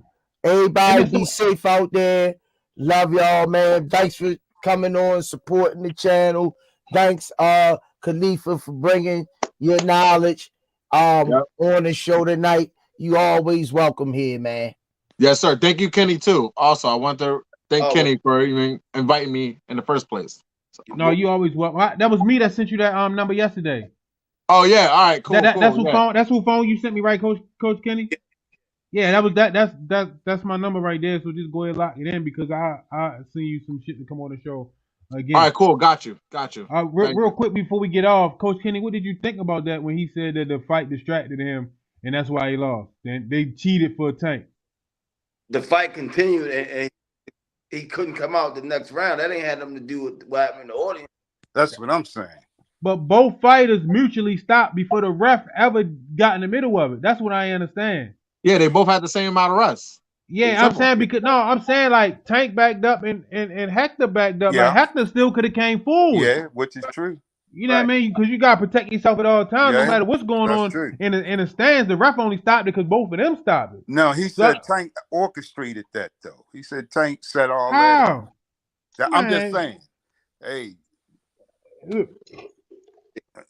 Everybody be safe out there. Love y'all, man. Thanks for coming on, supporting the channel. thanks, Khalifa, for bringing your knowledge on the show tonight. You always welcome here, man. Yes, sir. Thank you, Kenny, too. Also, I want to thank Kenny for even inviting me in the first place. No, you always welcome. That was me that sent you that number yesterday. Oh yeah, all right, cool. That's who phone. That's who phone you sent me, right, Coach Kenny? Yeah, that was that's my number right there. So just go ahead and lock it in because I send you some shit to come on the show again. All right, cool. Got you. Real quick before we get off, Coach Kenny, what did you think about that when he said that the fight distracted him and that's why he lost? Then they cheated for a Tank. The fight continued and he couldn't come out the next round. That ain't had nothing to do with what happened in the audience. That's what I'm saying. But both fighters mutually stopped before the ref ever got in the middle of it. That's what I understand. Yeah, they both had the same amount of rest. Yeah, I'm saying like Tank backed up and Hector backed up. Yeah. Like Hector still could have came forward. Yeah, which is true. You know what I mean? Because you gotta protect yourself at all times, no matter what's going on true. in the stands. The ref only stopped it because both of them stopped it. No, he said Tank orchestrated that though. He said Tank said all that. I'm just saying, hey,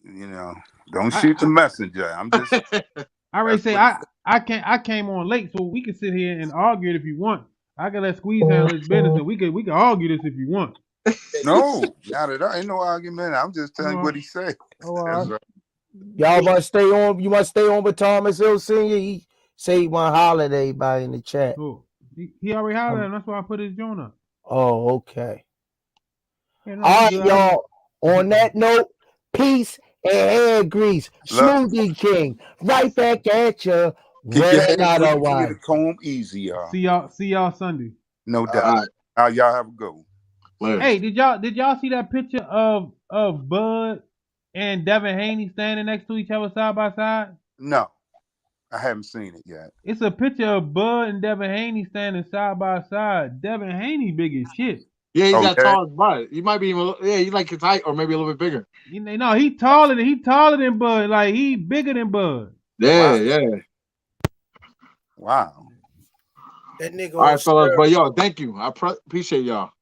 you know, don't shoot the messenger. I'm just. I already say I came on late, so we can sit here and argue it if you want. I can let Squeeze handle his business, and we can argue this if you want. No, not at all. Ain't no argument. I'm just telling you what he said. Right. Y'all want to stay on? You want to stay on with Thomas Hill Sr.? He say he want to holler at everybody in the chat. Cool. He already hollered at him. That's why I put his joint up. Oh, okay. All right, y'all. On that note, peace and hair grease. Smoothie King. Right back at you. Comb easy, y'all. See y'all Sunday. No doubt. Y'all have a good one. Hey, did y'all see that picture of Bud and Devin Haney standing next to each other side by side? No, I haven't seen it yet. It's a picture of Bud and Devin Haney standing side by side. Devin Haney big as shit. Yeah, he's got tall as Bud. He might be even he like his height or maybe a little bit bigger. No, he taller than Bud. Like he bigger than Bud. Yeah. Wow. That nigga. All right, fellas, but yo, thank you. I appreciate y'all.